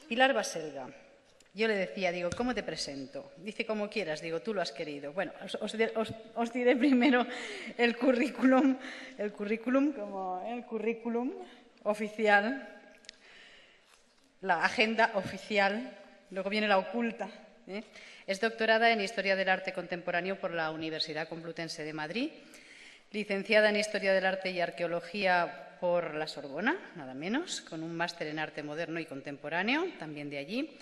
Pilar Baselga. Yo le decía, digo, ¿cómo te presento? Dice, como quieras, digo, tú lo has querido. Bueno, os diré primero el currículum oficial, la agenda oficial, luego viene la oculta. Es doctorada en Historia del Arte Contemporáneo por la Universidad Complutense de Madrid, licenciada en Historia del Arte y Arqueología por la Sorbona, nada menos, con un máster en Arte Moderno y Contemporáneo, también de allí.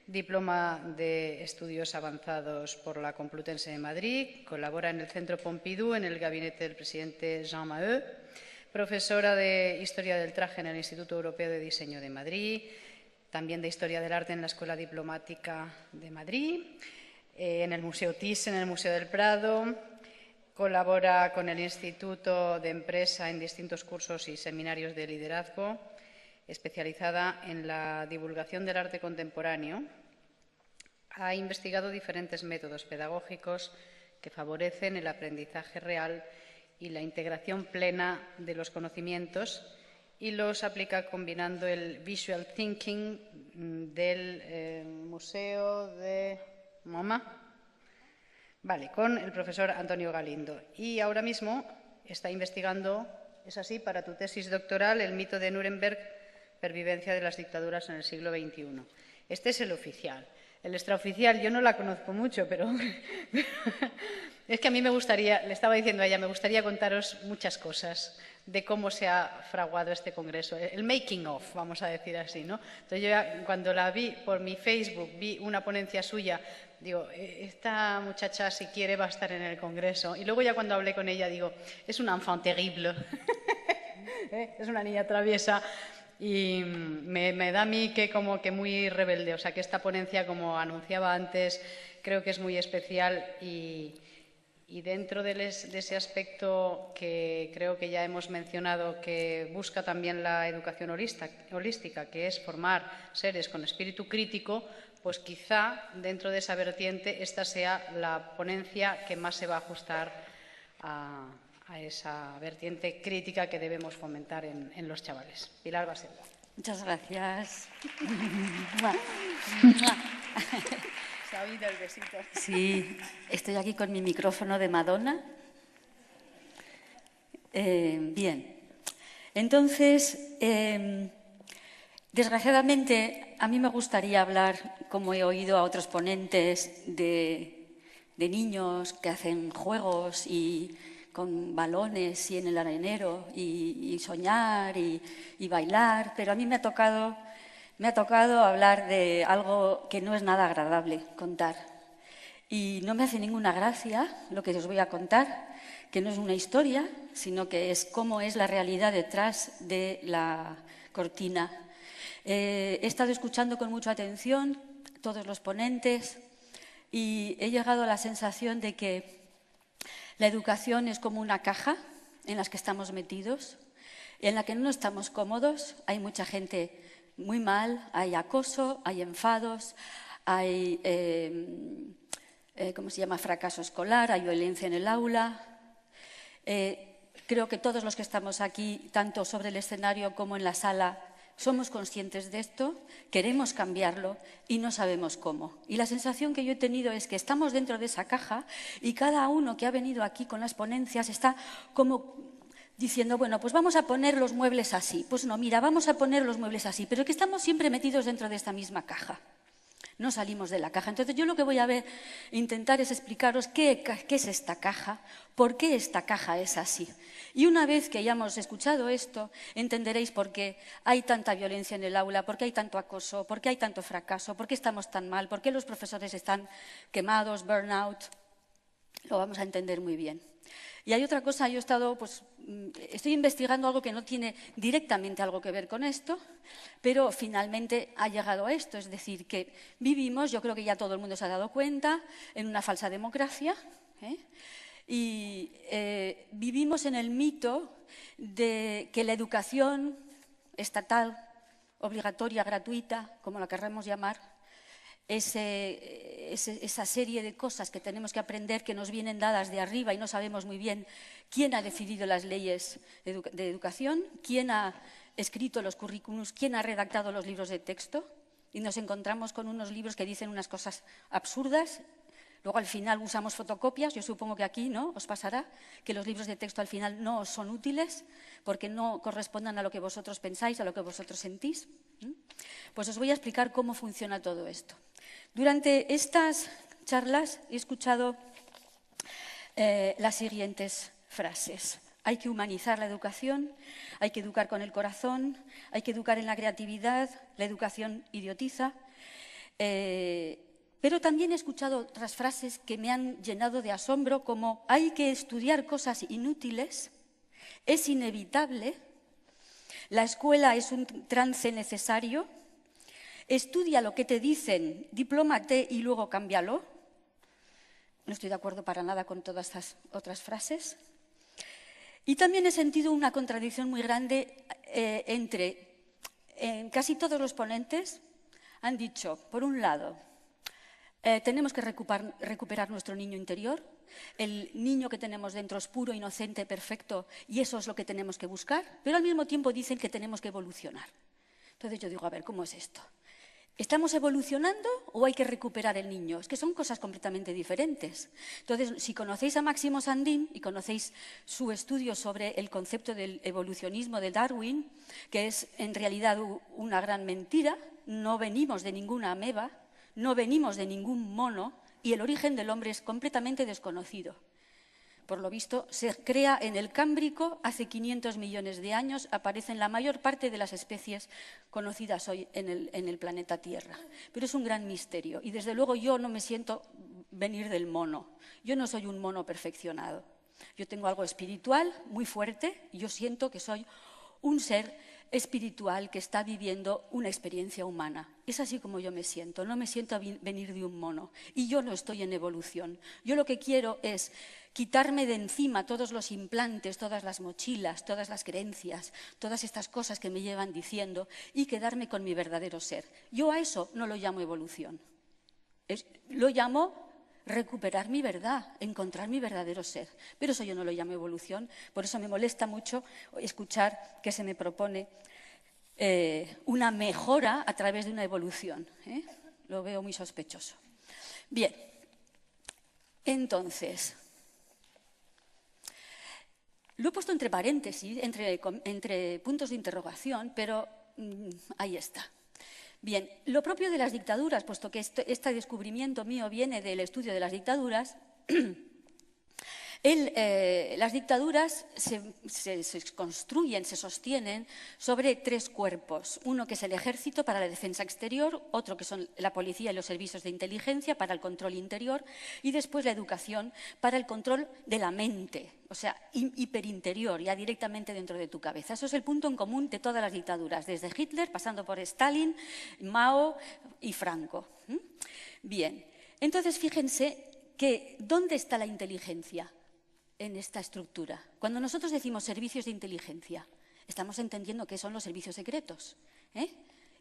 Diploma de Estudios Avanzados por la Complutense de Madrid, colabora en el Centro Pompidou, en el gabinete del presidente Jean Maheu, profesora de Historia del Traje en el Instituto Europeo de Diseño de Madrid, también de Historia del Arte en la Escuela Diplomática de Madrid, en el Museo Thyssen, en el Museo del Prado, colabora con el Instituto de Empresa en distintos cursos y seminarios de liderazgo, especializada en la divulgación del arte contemporáneo. Ha investigado diferentes métodos pedagógicos que favorecen el aprendizaje real y la integración plena de los conocimientos y los aplica combinando el visual thinking del Museo de MoMA, con el profesor Antonio Galindo. Y ahora mismo está investigando, es así, para tu tesis doctoral, el mito de Nuremberg, pervivencia de las dictaduras en el siglo XXI. Este es el oficial. El extraoficial, yo no la conozco mucho, pero es que a mí me gustaría, le estaba diciendo a ella, me gustaría contaros muchas cosas de cómo se ha fraguado este congreso, el making of, vamos a decir así, ¿no? Entonces yo ya, cuando la vi por mi Facebook, vi una ponencia suya, digo, esta muchacha si quiere va a estar en el congreso. Y luego ya cuando hablé con ella digo, es una enfant terrible, es una niña traviesa. Y me da a mí que como que muy rebelde, o sea que esta ponencia, como anunciaba antes, creo que es muy especial y dentro de ese aspecto que creo que ya hemos mencionado, que busca también la educación holística, que es formar seres con espíritu crítico, pues quizá dentro de esa vertiente esta sea la ponencia que más se va a ajustar a esa vertiente crítica que debemos fomentar en los chavales. Pilar Baselga. Muchas gracias. Se ha oído el besito. Sí, estoy aquí con mi micrófono de Madonna. Bien, entonces, desgraciadamente, a mí me gustaría hablar, como he oído a otros ponentes, de niños que hacen juegos y con balones y en el arenero y soñar y bailar, pero a mí me ha tocado hablar de algo que no es nada agradable contar. Y no me hace ninguna gracia lo que os voy a contar, que no es una historia, sino que es cómo es la realidad detrás de la cortina. He estado escuchando con mucha atención todos los ponentes y he llegado a la sensación de que la educación es como una caja en la que estamos metidos, en la que no estamos cómodos. Hay mucha gente muy mal, hay acoso, hay enfados, hay fracaso escolar, hay violencia en el aula. Creo que todos los que estamos aquí, tanto sobre el escenario como en la sala, somos conscientes de esto, queremos cambiarlo y no sabemos cómo. Y la sensación que yo he tenido es que estamos dentro de esa caja y cada uno que ha venido aquí con las ponencias está como diciendo, bueno, pues vamos a poner los muebles así. Pues no, mira, vamos a poner los muebles así, pero que estamos siempre metidos dentro de esta misma caja. No salimos de la caja. Entonces yo lo que voy a intentar es explicaros qué es esta caja, por qué esta caja es así. Y una vez que hayamos escuchado esto, entenderéis por qué hay tanta violencia en el aula, por qué hay tanto acoso, por qué hay tanto fracaso, por qué estamos tan mal, por qué los profesores están quemados, burnout. Lo vamos a entender muy bien. Y hay otra cosa, yo estoy investigando algo que no tiene directamente algo que ver con esto, pero finalmente ha llegado a esto, es decir, que vivimos, yo creo que ya todo el mundo se ha dado cuenta, en una falsa democracia, y vivimos en el mito de que la educación estatal, obligatoria, gratuita, como la querramos llamar, esa serie de cosas que tenemos que aprender que nos vienen dadas de arriba y no sabemos muy bien quién ha decidido las leyes de educación, quién ha escrito los currículums, quién ha redactado los libros de texto. y nos encontramos con unos libros que dicen unas cosas absurdas. Luego al final usamos fotocopias, yo supongo que aquí no os pasará, que los libros de texto al final no os son útiles porque no correspondan a lo que vosotros pensáis, a lo que vosotros sentís. Pues os voy a explicar cómo funciona todo esto. Durante estas charlas he escuchado las siguientes frases. Hay que humanizar la educación, hay que educar con el corazón, hay que educar en la creatividad, la educación idiotiza. Pero también he escuchado otras frases que me han llenado de asombro, como hay que estudiar cosas inútiles, es inevitable, la escuela es un trance necesario, estudia lo que te dicen, diplómate y luego cámbialo. No estoy de acuerdo para nada con todas estas otras frases. Y también he sentido una contradicción muy grande entre casi todos los ponentes han dicho, por un lado, tenemos que recuperar nuestro niño interior, el niño que tenemos dentro es puro, inocente, perfecto, y eso es lo que tenemos que buscar, pero al mismo tiempo dicen que tenemos que evolucionar. Entonces yo digo, a ver, ¿cómo es esto? ¿Estamos evolucionando o hay que recuperar el niño? Es que son cosas completamente diferentes. Entonces, si conocéis a Máximo Sandin y conocéis su estudio sobre el concepto del evolucionismo de Darwin, que es en realidad una gran mentira, no venimos de ninguna ameba, no venimos de ningún mono y el origen del hombre es completamente desconocido. Por lo visto, se crea en el Cámbrico, hace 500 millones de años, aparecen la mayor parte de las especies conocidas hoy en el planeta Tierra. Pero es un gran misterio y desde luego yo no me siento venir del mono. Yo no soy un mono perfeccionado. Yo tengo algo espiritual muy fuerte y yo siento que soy un ser espiritual que está viviendo una experiencia humana. Es así como yo me siento, no me siento venir de un mono. Y yo no estoy en evolución. Yo lo que quiero es quitarme de encima todos los implantes, todas las mochilas, todas las creencias, todas estas cosas que me llevan diciendo y quedarme con mi verdadero ser. Yo a eso no lo llamo evolución. Lo llamo recuperar mi verdad, encontrar mi verdadero ser. Pero eso yo no lo llamo evolución, por eso me molesta mucho escuchar que se me propone una mejora a través de una evolución. Lo veo muy sospechoso. Bien, entonces, lo he puesto entre paréntesis, entre puntos de interrogación, pero ahí está. Bien, lo propio de las dictaduras, puesto que este descubrimiento mío viene del estudio de las dictaduras, las dictaduras se construyen, se sostienen sobre tres cuerpos. Uno que es el ejército para la defensa exterior, otro que son la policía y los servicios de inteligencia para el control interior y después la educación para el control de la mente, o sea, hiperinterior, ya directamente dentro de tu cabeza. Eso es el punto en común de todas las dictaduras, desde Hitler, pasando por Stalin, Mao y Franco. Bien, entonces fíjense que ¿dónde está la inteligencia en esta estructura? Cuando nosotros decimos servicios de inteligencia, estamos entendiendo qué son los servicios secretos.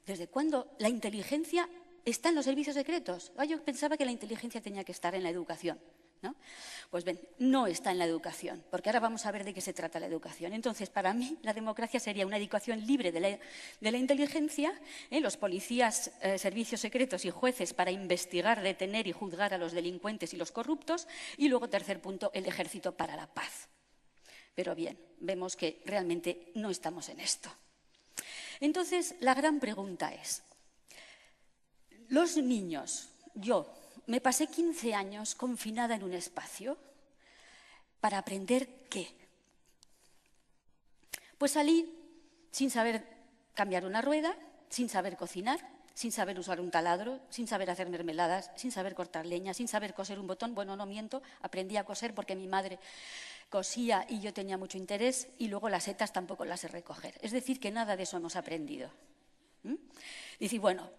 ¿Desde cuándo la inteligencia está en los servicios secretos? Yo pensaba que la inteligencia tenía que estar en la educación, ¿no? Pues bien, no está en la educación, porque ahora vamos a ver de qué se trata la educación. Entonces, para mí, la democracia sería una educación libre de la inteligencia, los policías, servicios secretos y jueces para investigar, detener y juzgar a los delincuentes y los corruptos, y luego, tercer punto, el ejército para la paz. Pero bien, vemos que realmente no estamos en esto. Entonces, la gran pregunta es, los niños, yo, me pasé 15 años confinada en un espacio para aprender ¿qué? Pues salí sin saber cambiar una rueda, sin saber cocinar, sin saber usar un taladro, sin saber hacer mermeladas, sin saber cortar leña, sin saber coser un botón. Bueno, no miento, aprendí a coser porque mi madre cosía y yo tenía mucho interés y luego las setas tampoco las sé recoger. Es decir, que nada de eso hemos aprendido. Dice, bueno,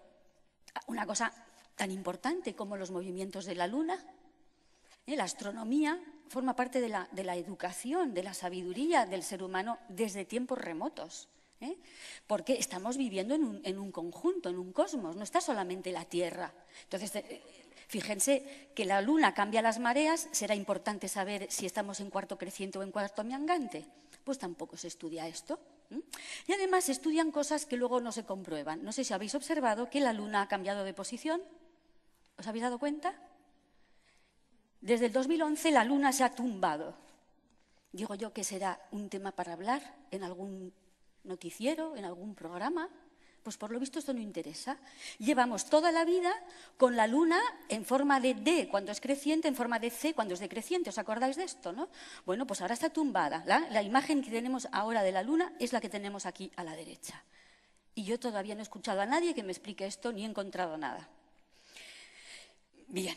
una cosa tan importante como los movimientos de la luna, la astronomía forma parte de la educación, de la sabiduría del ser humano desde tiempos remotos, porque estamos viviendo en un conjunto, en un cosmos, no está solamente la Tierra. Entonces, fíjense que la luna cambia las mareas, será importante saber si estamos en cuarto creciente o en cuarto minguante. Pues tampoco se estudia esto. Y además estudian cosas que luego no se comprueban. No sé si habéis observado que la Luna ha cambiado de posición. ¿Os habéis dado cuenta? Desde el 2011 la Luna se ha tumbado. Digo yo que será un tema para hablar en algún noticiero, en algún programa. Pues por lo visto esto no interesa. Llevamos toda la vida con la Luna en forma de D cuando es creciente, en forma de C cuando es decreciente. ¿Os acordáis de esto, no? Bueno, pues ahora está tumbada. La imagen que tenemos ahora de la Luna es la que tenemos aquí a la derecha. Y yo todavía no he escuchado a nadie que me explique esto ni he encontrado nada. Bien.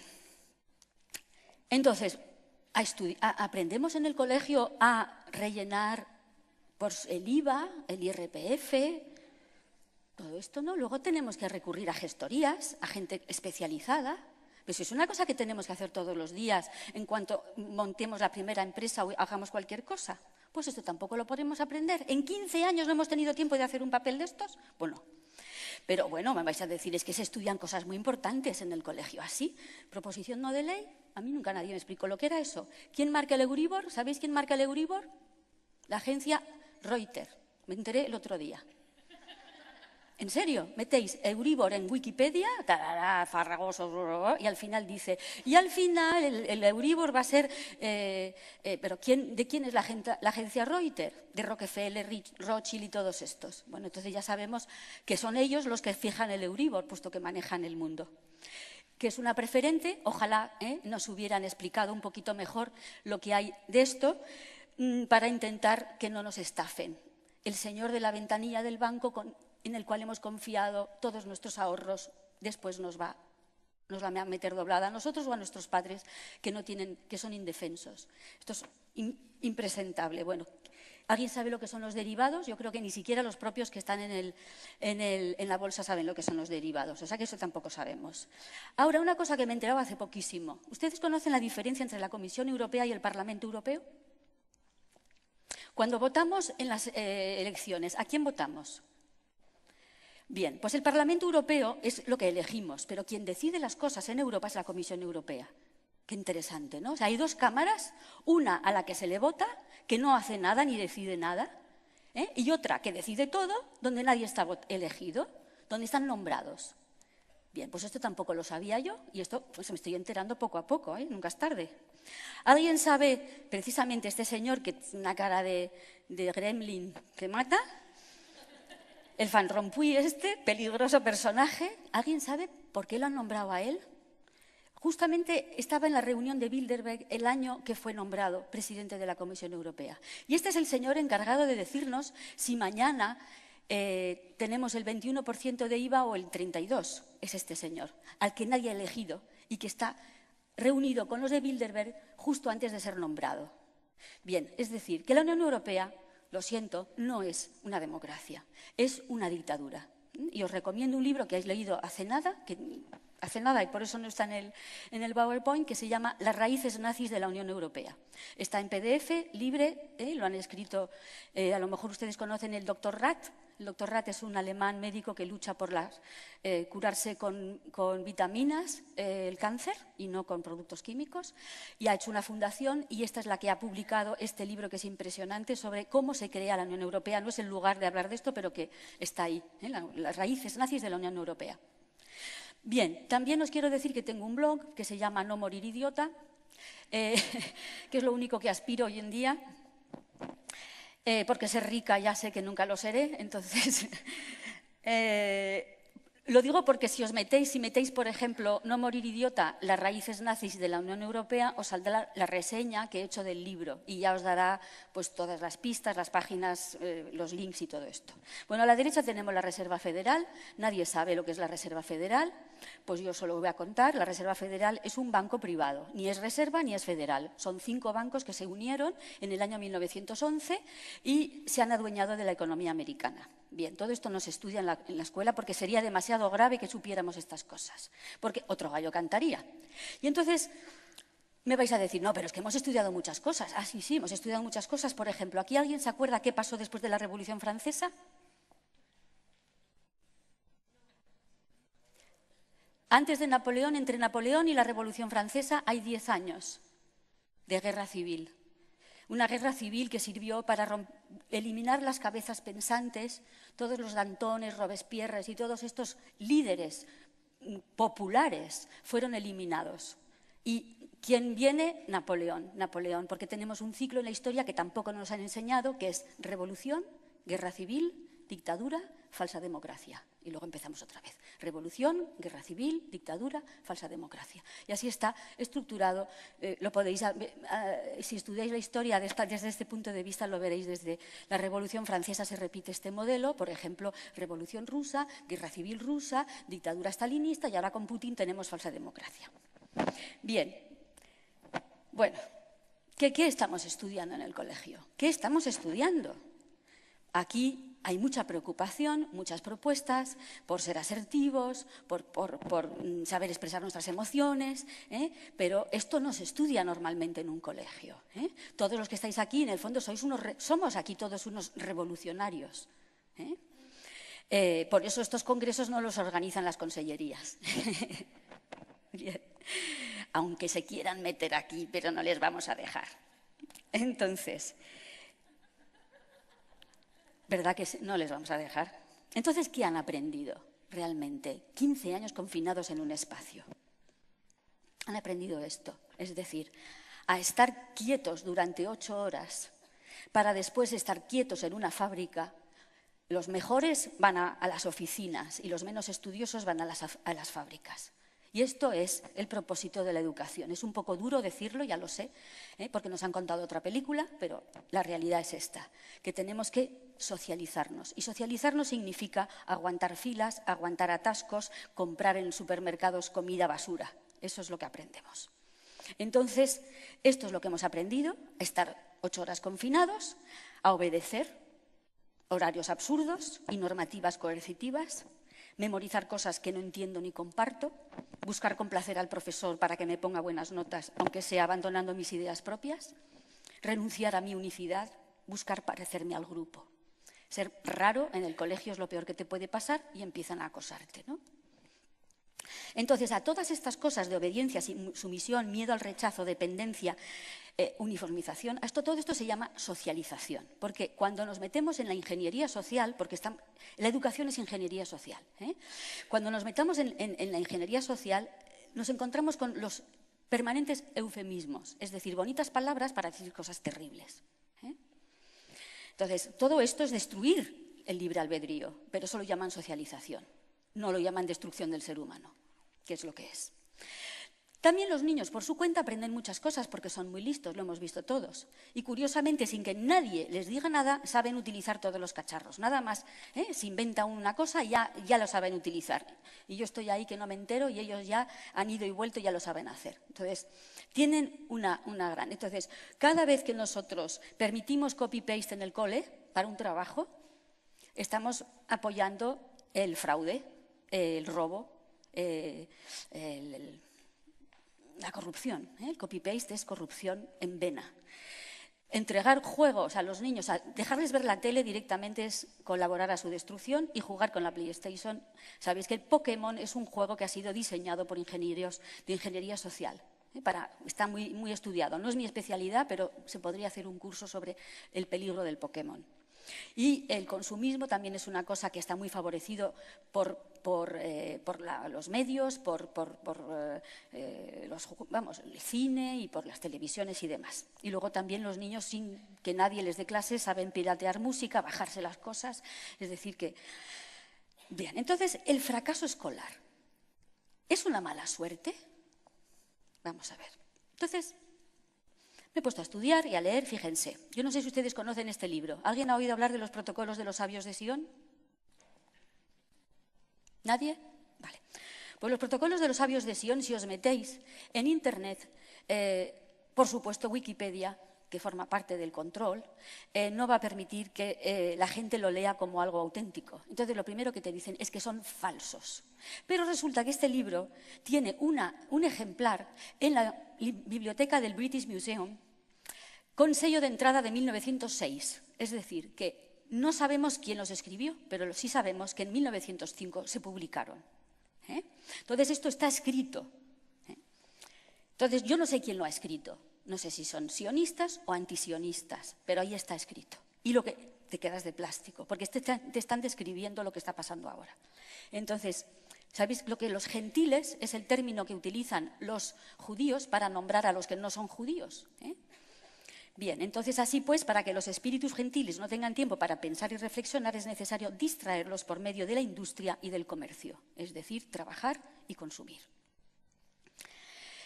Entonces, aprendemos en el colegio a rellenar pues, el IVA, el IRPF, todo esto, ¿no? Luego tenemos que recurrir a gestorías, a gente especializada. Pues es una cosa que tenemos que hacer todos los días en cuanto montemos la primera empresa o hagamos cualquier cosa. Pues esto tampoco lo podemos aprender. ¿En 15 años no hemos tenido tiempo de hacer un papel de estos? Bueno. Pero bueno, me vais a decir, es que se estudian cosas muy importantes en el colegio. ¿Así? ¿Proposición no de ley? A mí nunca nadie me explicó lo que era eso. ¿Quién marca el Euribor? ¿Sabéis quién marca el Euribor? La agencia Reuters. Me enteré el otro día. ¿En serio? Metéis Euribor en Wikipedia, tarará, farragoso, y al final dice, y al final el Euribor va a ser, ¿pero de quién es la agencia Reuters? De Rockefeller, Rothschild y todos estos. Bueno, entonces ya sabemos que son ellos los que fijan el Euribor, puesto que manejan el mundo. Que es una preferente, ojalá nos hubieran explicado un poquito mejor lo que hay de esto para intentar que no nos estafen. El señor de la ventanilla del banco en el cual hemos confiado todos nuestros ahorros, después nos va a meter doblada a nosotros o a nuestros padres que son indefensos. Esto es impresentable. Bueno, ¿alguien sabe lo que son los derivados? Yo creo que ni siquiera los propios que están en la bolsa saben lo que son los derivados, o sea que eso tampoco sabemos. Ahora, una cosa que me he enterado hace poquísimo. ¿Ustedes conocen la diferencia entre la Comisión Europea y el Parlamento Europeo? Cuando votamos en las elecciones, ¿a quién votamos? Bien, pues el Parlamento Europeo es lo que elegimos, pero quien decide las cosas en Europa es la Comisión Europea. Qué interesante, ¿no? O sea, hay dos cámaras, una a la que se le vota, que no hace nada ni decide nada, y otra que decide todo, donde nadie está elegido, donde están nombrados. Bien, pues esto tampoco lo sabía yo y esto pues me estoy enterando poco a poco, nunca es tarde. ¿Alguien sabe, precisamente este señor que tiene una cara de gremlin que mata? El Van Rompuy peligroso personaje, ¿alguien sabe por qué lo han nombrado a él? Justamente estaba en la reunión de Bilderberg el año que fue nombrado presidente de la Comisión Europea. Y este es el señor encargado de decirnos si mañana tenemos el 21% de IVA o el 32%. Es este señor, al que nadie ha elegido y que está reunido con los de Bilderberg justo antes de ser nombrado. Bien, es decir, que la Unión Europea, lo siento, no es una democracia, es una dictadura. Y os recomiendo un libro que habéis leído hace nada y por eso no está en el PowerPoint, que se llama Las raíces nazis de la Unión Europea. Está en PDF, libre, lo han escrito, a lo mejor ustedes conocen el Dr. Rath. El Dr. Rath es un alemán médico que lucha por curarse con vitaminas el cáncer y no con productos químicos, y ha hecho una fundación y esta es la que ha publicado este libro que es impresionante sobre cómo se crea la Unión Europea. No es el lugar de hablar de esto, pero que está ahí, las raíces nazis de la Unión Europea. Bien, también os quiero decir que tengo un blog que se llama No morir idiota, que es lo único que aspiro hoy en día. Porque ser rica ya sé que nunca lo seré, entonces lo digo porque si metéis, por ejemplo, No morir idiota, las raíces nazis de la Unión Europea, os saldrá la reseña que he hecho del libro y ya os dará pues, todas las pistas, las páginas, los links y todo esto. Bueno, a la derecha tenemos la Reserva Federal, nadie sabe lo que es la Reserva Federal, pues yo solo voy a contar, la Reserva Federal es un banco privado, ni es reserva ni es federal, son 5 bancos que se unieron en el año 1911 y se han adueñado de la economía americana. Bien, todo esto no se estudia en la escuela porque sería demasiado grave que supiéramos estas cosas, porque otro gallo cantaría. Y entonces me vais a decir, no, pero es que hemos estudiado muchas cosas. Ah, sí, hemos estudiado muchas cosas. Por ejemplo, ¿aquí alguien se acuerda qué pasó después de la Revolución Francesa? Antes de Napoleón, entre Napoleón y la Revolución Francesa, hay 10 años de guerra civil. Una guerra civil que sirvió para eliminar las cabezas pensantes, todos los Dantones, Robespierres y todos estos líderes populares fueron eliminados. ¿Y quién viene? Napoleón, porque tenemos un ciclo en la historia que tampoco nos han enseñado, que es revolución, guerra civil, dictadura, falsa democracia. Y luego empezamos otra vez. Revolución, guerra civil, dictadura, falsa democracia. Y así está estructurado. Lo podéis, si estudiáis la historia desde este punto de vista, lo veréis desde la Revolución Francesa se repite este modelo. Por ejemplo, Revolución Rusa, guerra civil rusa, dictadura stalinista y ahora con Putin tenemos falsa democracia. Bien. Bueno, ¿qué estamos estudiando en el colegio? ¿Qué estamos estudiando? Aquí hay mucha preocupación, muchas propuestas por ser asertivos, por saber expresar nuestras emociones, pero esto no se estudia normalmente en un colegio. Todos los que estáis aquí, en el fondo, somos aquí todos unos revolucionarios. Por eso estos congresos no los organizan las consellerías. Bien. Aunque se quieran meter aquí, pero no les vamos a dejar. Entonces, ¿verdad que no les vamos a dejar? Entonces, ¿qué han aprendido realmente? 15 años confinados en un espacio. Han aprendido esto, es decir, a estar quietos durante 8 horas para después estar quietos en una fábrica. Los mejores van a las oficinas y los menos estudiosos van a las fábricas. Y esto es el propósito de la educación. Es un poco duro decirlo, ya lo sé, porque nos han contado otra película, pero la realidad es esta, que tenemos que socializarnos. Y socializarnos significa aguantar filas, aguantar atascos, comprar en supermercados comida basura. Eso es lo que aprendemos. Entonces, esto es lo que hemos aprendido, a estar 8 horas confinados, a obedecer horarios absurdos y normativas coercitivas, memorizar cosas que no entiendo ni comparto, buscar complacer al profesor para que me ponga buenas notas, aunque sea abandonando mis ideas propias, renunciar a mi unicidad, buscar parecerme al grupo. Ser raro en el colegio es lo peor que te puede pasar y empiezan a acosarte, ¿no? Entonces, a todas estas cosas de obediencia, sumisión, miedo al rechazo, dependencia, uniformización, todo esto se llama socialización, porque cuando nos metemos en la ingeniería social, porque la educación es ingeniería social, cuando nos metamos en la ingeniería social nos encontramos con los permanentes eufemismos, es decir, bonitas palabras para decir cosas terribles. Entonces, todo esto es destruir el libre albedrío, pero eso lo llaman socialización, no lo llaman destrucción del ser humano, que es lo que es. También los niños por su cuenta aprenden muchas cosas porque son muy listos, lo hemos visto todos. Y curiosamente, sin que nadie les diga nada, saben utilizar todos los cacharros. Nada más, se inventa una cosa y ya lo saben utilizar. Y yo estoy ahí que no me entero y ellos ya han ido y vuelto y ya lo saben hacer. Entonces, tienen una gran... Entonces, cada vez que nosotros permitimos copy-paste en el cole para un trabajo, estamos apoyando el fraude, el robo, la corrupción. El copy-paste es corrupción en vena. Entregar juegos a los niños, dejarles ver la tele directamente es colaborar a su destrucción y jugar con la PlayStation. Sabéis que el Pokémon es un juego que ha sido diseñado por ingenieros de ingeniería social. Está muy estudiado. No es mi especialidad, pero se podría hacer un curso sobre el peligro del Pokémon. Y el consumismo también es una cosa que está muy favorecido por los medios, el cine y por las televisiones y demás. Y luego también los niños, sin que nadie les dé clases, saben piratear música, bajarse las cosas. Es decir que... Bien, entonces, el fracaso escolar, ¿es una mala suerte? Vamos a ver. Entonces... me he puesto a estudiar y a leer, fíjense. Yo no sé si ustedes conocen este libro. ¿Alguien ha oído hablar de los protocolos de los sabios de Sion? ¿Nadie? Vale. Pues los protocolos de los sabios de Sion, si os metéis en Internet, por supuesto Wikipedia, que forma parte del control, no va a permitir que la gente lo lea como algo auténtico. Entonces, lo primero que te dicen es que son falsos. Pero resulta que este libro tiene un ejemplar en la biblioteca del British Museum con sello de entrada de 1906. Es decir, que no sabemos quién los escribió, pero sí sabemos que en 1905 se publicaron. Entonces, esto está escrito. Entonces, yo no sé quién lo ha escrito. no sé si son sionistas o antisionistas, pero ahí está escrito. Y lo que te quedas de plástico, porque te están describiendo lo que está pasando ahora. Entonces, ¿sabéis lo que los gentiles es el término que utilizan los judíos para nombrar a los que no son judíos? Bien, entonces así pues, para que los espíritus gentiles no tengan tiempo para pensar y reflexionar, es necesario distraerlos por medio de la industria y del comercio, es decir, trabajar y consumir.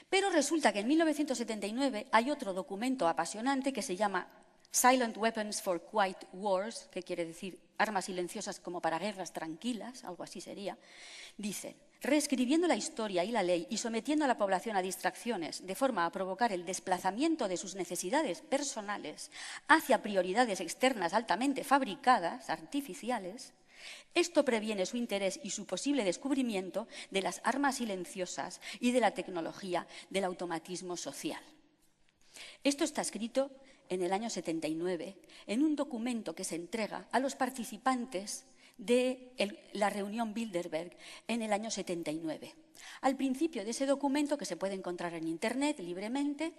Pero resulta que en 1979 hay otro documento apasionante que se llama Silent Weapons for Quiet Wars, que quiere decir armas silenciosas como para guerras tranquilas, algo así sería. Dicen, reescribiendo la historia y la ley y sometiendo a la población a distracciones de forma a provocar el desplazamiento de sus necesidades personales hacia prioridades externas altamente fabricadas, artificiales, esto previene su interés y su posible descubrimiento de las armas silenciosas y de la tecnología del automatismo social. Esto está escrito en el año 79, en un documento que se entrega a los participantes de la reunión Bilderberg en el año 79. Al principio de ese documento, que se puede encontrar en Internet libremente,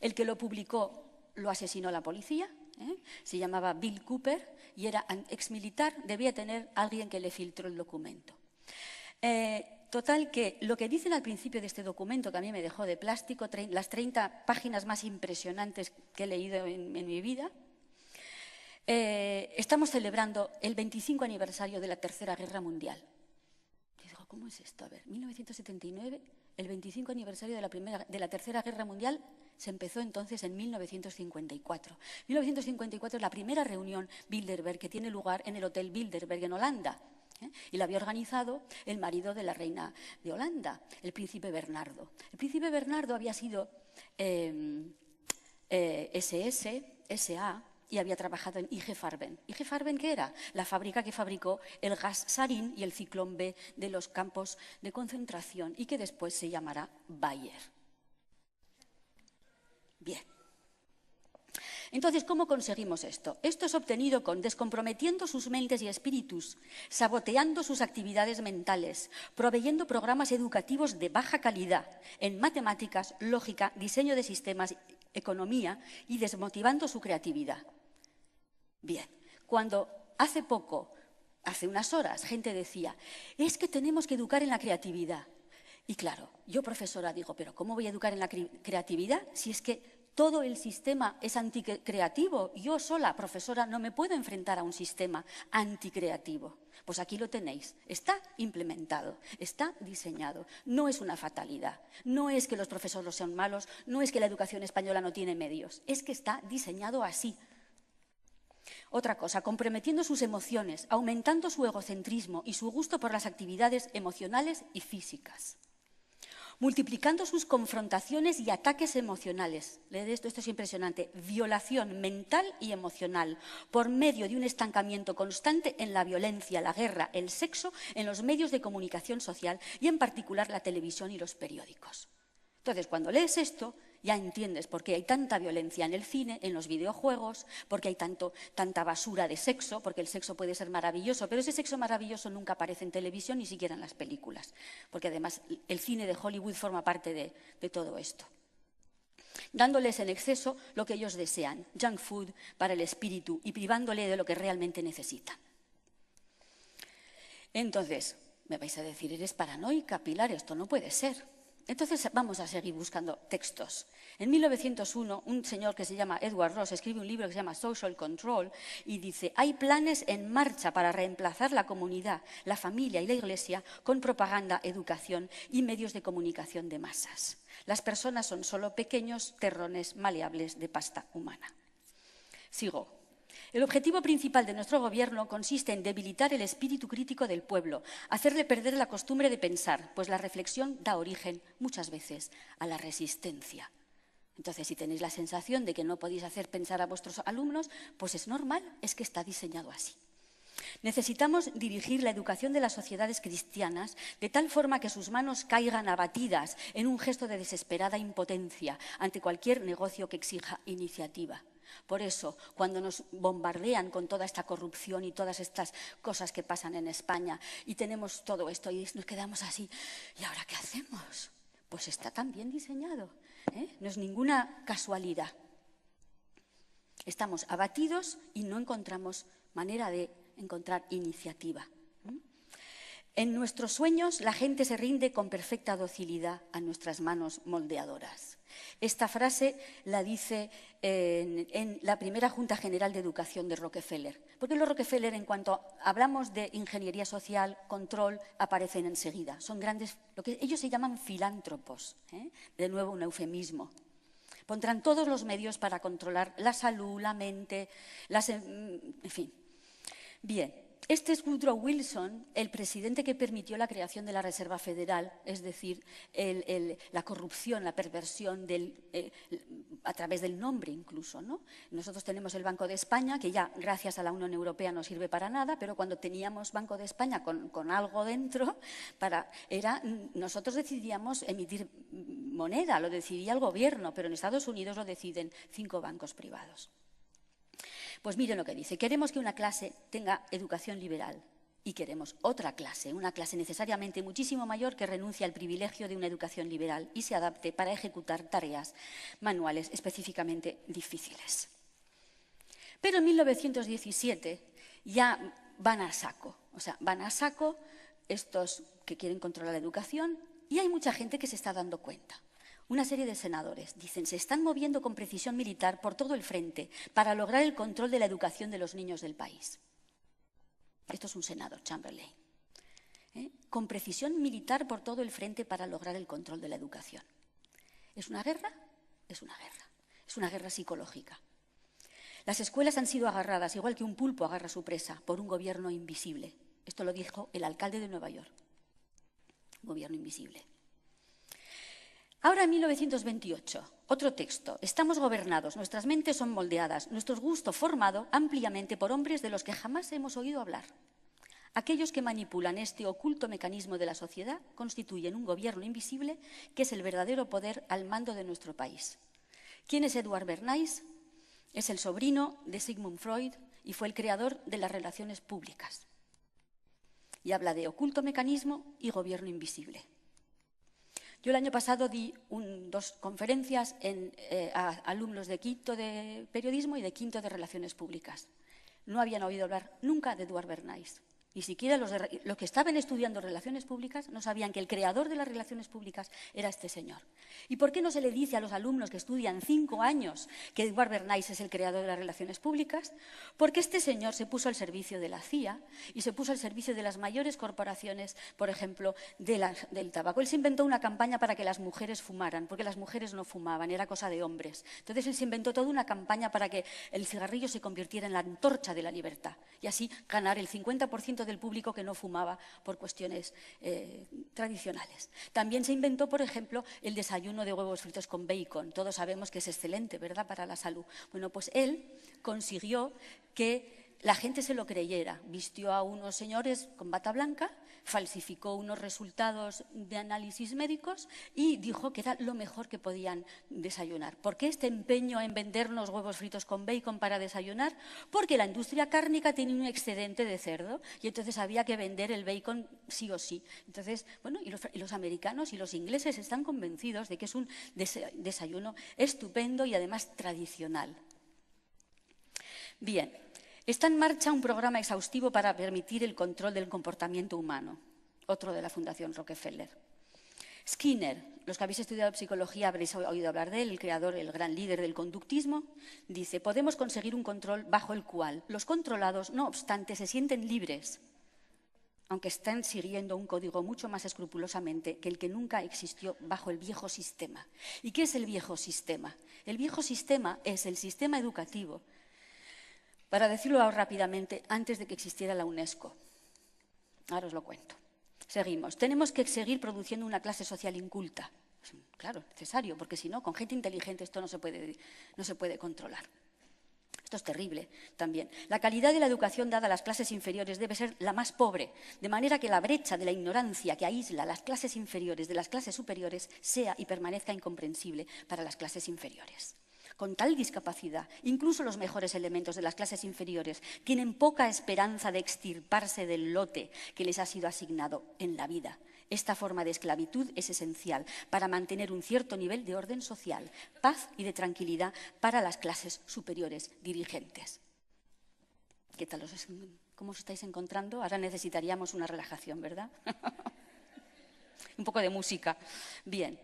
el que lo publicó lo asesinó la policía, se llamaba Bill Cooper y era exmilitar, debía tener alguien que le filtró el documento. Total que lo que dicen al principio de este documento, que a mí me dejó de plástico, las 30 páginas más impresionantes que he leído en mi vida, estamos celebrando el 25 aniversario de la Tercera Guerra Mundial. Y digo, ¿cómo es esto? A ver, 1979, el 25 aniversario de la Tercera Guerra Mundial se empezó entonces en 1954. 1954 es la primera reunión Bilderberg que tiene lugar en el Hotel Bilderberg en Holanda. Y la había organizado el marido de la reina de Holanda, el príncipe Bernardo. El príncipe Bernardo había sido SA, y había trabajado en IG Farben. ¿IG Farben qué era? La fábrica que fabricó el gas sarín y el ciclón B de los campos de concentración y que después se llamará Bayer. Bien. Entonces, ¿cómo conseguimos esto? Esto es obtenido con descomprometiendo sus mentes y espíritus, saboteando sus actividades mentales, proveyendo programas educativos de baja calidad en matemáticas, lógica, diseño de sistemas, economía y desmotivando su creatividad. Bien, cuando hace unas horas, gente decía, es que tenemos que educar en la creatividad. Y claro, yo profesora digo, pero ¿cómo voy a educar en la creatividad si es que todo el sistema es anticreativo? Yo sola, profesora, no me puedo enfrentar a un sistema anticreativo. Pues aquí lo tenéis, está implementado, está diseñado, no es una fatalidad, no es que los profesores sean malos, no es que la educación española no tiene medios, es que está diseñado así. Otra cosa, comprometiendo sus emociones, aumentando su egocentrismo y su gusto por las actividades emocionales y físicas. Multiplicando sus confrontaciones y ataques emocionales. Esto es impresionante. Violación mental y emocional por medio de un estancamiento constante en la violencia, la guerra, el sexo, en los medios de comunicación social y en particular la televisión y los periódicos. Entonces, cuando lees esto, ya entiendes por qué hay tanta violencia en el cine, en los videojuegos, por qué hay tanta basura de sexo, porque el sexo puede ser maravilloso, pero ese sexo maravilloso nunca aparece en televisión, ni siquiera en las películas, porque además el cine de Hollywood forma parte de todo esto. Dándoles en exceso lo que ellos desean, junk food para el espíritu, y privándole de lo que realmente necesitan. Entonces, me vais a decir, eres paranoica, Pilar, esto no puede ser. Entonces vamos a seguir buscando textos. En 1901, un señor que se llama Edward Ross escribe un libro que se llama Social Control y dice, hay planes en marcha para reemplazar la comunidad, la familia y la iglesia con propaganda, educación y medios de comunicación de masas. Las personas son solo pequeños terrones maleables de pasta humana. Sigo. El objetivo principal de nuestro gobierno consiste en debilitar el espíritu crítico del pueblo, hacerle perder la costumbre de pensar, pues la reflexión da origen, muchas veces, a la resistencia. Entonces, si tenéis la sensación de que no podéis hacer pensar a vuestros alumnos, pues es normal, es que está diseñado así. Necesitamos dirigir la educación de las sociedades cristianas de tal forma que sus manos caigan abatidas en un gesto de desesperada impotencia ante cualquier negocio que exija iniciativa. Por eso, cuando nos bombardean con toda esta corrupción y todas estas cosas que pasan en España y tenemos todo esto y nos quedamos así, ¿y ahora qué hacemos? pues está tan bien diseñado, ¿eh? No es ninguna casualidad. Estamos abatidos y no encontramos manera de encontrar iniciativa. En nuestros sueños la gente se rinde con perfecta docilidad a nuestras manos moldeadoras. Esta frase la dice en la primera Junta General de Educación de Rockefeller. Porque los Rockefeller, en cuanto hablamos de ingeniería social, control, aparecen enseguida. Son grandes, lo que ellos se llaman filántropos, ¿eh? De nuevo un eufemismo. Pondrán todos los medios para controlar la salud, la mente, en fin. Bien. Este es Woodrow Wilson, el presidente que permitió la creación de la Reserva Federal, es decir, la corrupción, la perversión a través del nombre incluso, ¿no? Nosotros tenemos el Banco de España, que ya gracias a la Unión Europea no sirve para nada, pero cuando teníamos Banco de España con algo dentro, nosotros decidíamos emitir moneda, lo decidía el gobierno, pero en Estados Unidos lo deciden 5 bancos privados. Pues miren lo que dice, queremos que una clase tenga educación liberal y queremos otra clase, una clase necesariamente muchísimo mayor que renuncie al privilegio de una educación liberal y se adapte para ejecutar tareas manuales específicamente difíciles. Pero en 1917 ya van a saco, estos que quieren controlar la educación y hay mucha gente que se está dando cuenta. Una serie de senadores dicen, se están moviendo con precisión militar por todo el frente para lograr el control de la educación de los niños del país. Esto es un senador, Chamberlain. Con precisión militar por todo el frente para lograr el control de la educación. ¿Es una guerra? Es una guerra. Es una guerra psicológica. Las escuelas han sido agarradas, igual que un pulpo agarra su presa, por un gobierno invisible. Esto lo dijo el alcalde de Nueva York. Gobierno invisible. Ahora en 1928, otro texto. Estamos gobernados, nuestras mentes son moldeadas, nuestro gusto formado ampliamente por hombres de los que jamás hemos oído hablar. Aquellos que manipulan este oculto mecanismo de la sociedad constituyen un gobierno invisible que es el verdadero poder al mando de nuestro país. ¿Quién es Edward Bernays? Es el sobrino de Sigmund Freud y fue el creador de las relaciones públicas. Y habla de oculto mecanismo y gobierno invisible. Yo el año pasado di 2 conferencias a alumnos de quinto de periodismo y de quinto de relaciones públicas. No habían oído hablar nunca de Edward Bernays. Ni siquiera los que estaban estudiando relaciones públicas no sabían que el creador de las relaciones públicas era este señor. ¿Y por qué no se le dice a los alumnos que estudian 5 años que Edward Bernays es el creador de las relaciones públicas? Porque este señor se puso al servicio de la CIA y se puso al servicio de las mayores corporaciones, por ejemplo, del tabaco. Él se inventó una campaña para que las mujeres fumaran, porque las mujeres no fumaban, era cosa de hombres. Entonces él se inventó toda una campaña para que el cigarrillo se convirtiera en la antorcha de la libertad y así ganar el 50% del público que no fumaba por cuestiones tradicionales. También se inventó, por ejemplo, el desayuno de huevos fritos con bacon. Todos sabemos que es excelente, ¿verdad?, para la salud. Bueno, pues él consiguió que la gente se lo creyera. Vistió a unos señores con bata blanca, falsificó unos resultados de análisis médicos y dijo que era lo mejor que podían desayunar. ¿Por qué este empeño en vendernos huevos fritos con bacon para desayunar? Porque la industria cárnica tiene un excedente de cerdo y entonces había que vender el bacon sí o sí. Entonces, bueno, y los americanos y los ingleses están convencidos de que es un desayuno estupendo y además tradicional. Bien. Está en marcha un programa exhaustivo para permitir el control del comportamiento humano, otro de la Fundación Rockefeller. Skinner, los que habéis estudiado psicología habréis oído hablar de él, el creador, el gran líder del conductismo, dice, podemos conseguir un control bajo el cual los controlados, no obstante, se sienten libres, aunque estén siguiendo un código mucho más escrupulosamente que el que nunca existió bajo el viejo sistema. ¿Y qué es el viejo sistema? El viejo sistema es el sistema educativo. Para decirlo rápidamente, antes de que existiera la UNESCO. Ahora os lo cuento. Seguimos. Tenemos que seguir produciendo una clase social inculta. Claro, necesario, porque si no, con gente inteligente esto no se puede controlar. Esto es terrible también. La calidad de la educación dada a las clases inferiores debe ser la más pobre, de manera que la brecha de la ignorancia que aísla las clases inferiores de las clases superiores sea y permanezca incomprensible para las clases inferiores. Con tal discapacidad, incluso los mejores elementos de las clases inferiores tienen poca esperanza de extirparse del lote que les ha sido asignado en la vida. Esta forma de esclavitud es esencial para mantener un cierto nivel de orden social, paz y de tranquilidad para las clases superiores dirigentes. ¿Qué tal cómo os estáis encontrando? Ahora necesitaríamos una relajación, ¿verdad? Un poco de música. Bien.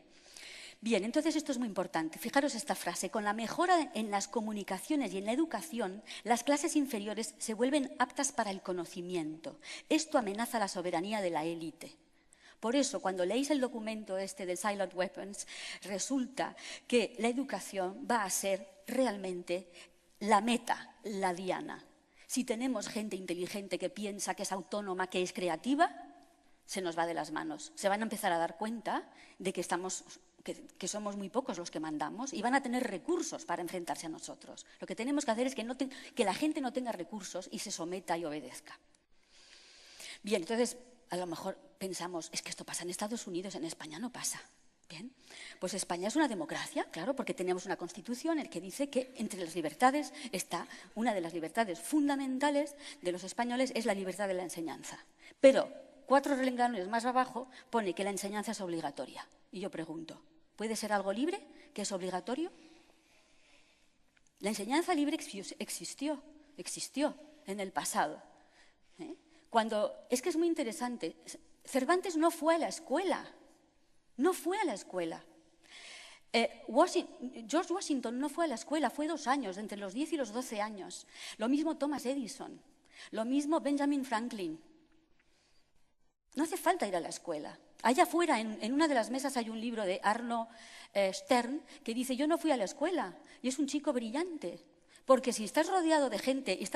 Bien, entonces esto es muy importante. Fijaros esta frase. Con la mejora en las comunicaciones y en la educación, las clases inferiores se vuelven aptas para el conocimiento. Esto amenaza la soberanía de la élite. Por eso, cuando leéis el documento este de Silent Weapons, resulta que la educación va a ser realmente la meta, la diana. Si tenemos gente inteligente que piensa, que es autónoma, que es creativa, se nos va de las manos. Se van a empezar a dar cuenta de que somos muy pocos los que mandamos y van a tener recursos para enfrentarse a nosotros. Lo que tenemos que hacer es que la gente no tenga recursos y se someta y obedezca. Bien, entonces, a lo mejor pensamos, es que esto pasa en Estados Unidos, en España no pasa. Bien, pues España es una democracia, claro, porque tenemos una constitución en la que dice que entre las libertades está una de las libertades fundamentales de los españoles es la libertad de la enseñanza. Pero 4 renglones más abajo pone que la enseñanza es obligatoria. Y yo pregunto, ¿puede ser algo libre que es obligatorio? La enseñanza libre existió en el pasado. Es que es muy interesante. Cervantes no fue a la escuela. No fue a la escuela. George Washington no fue a la escuela, fue 2 años, entre los 10 y los 12 años. Lo mismo Thomas Edison, lo mismo Benjamin Franklin. No hace falta ir a la escuela. Allá afuera, en una de las mesas, hay un libro de Arno Stern que dice, yo no fui a la escuela, y es un chico brillante. Porque si estás rodeado de gente, y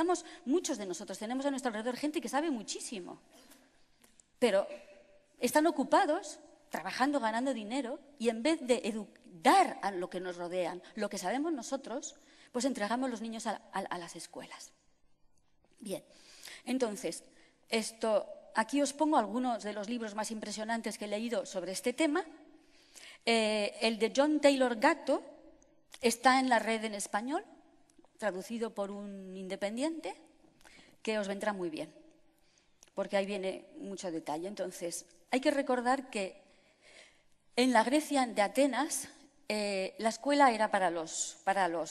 muchos de nosotros tenemos a nuestro alrededor gente que sabe muchísimo, pero están ocupados trabajando, ganando dinero, y en vez de dar a lo que nos rodean, lo que sabemos nosotros, pues entregamos los niños a las escuelas. Bien, entonces, aquí os pongo algunos de los libros más impresionantes que he leído sobre este tema. El de John Taylor Gatto está en la red en español, traducido por un independiente, que os vendrá muy bien, porque ahí viene mucho detalle. Entonces, hay que recordar que en la Grecia de Atenas, la escuela era para los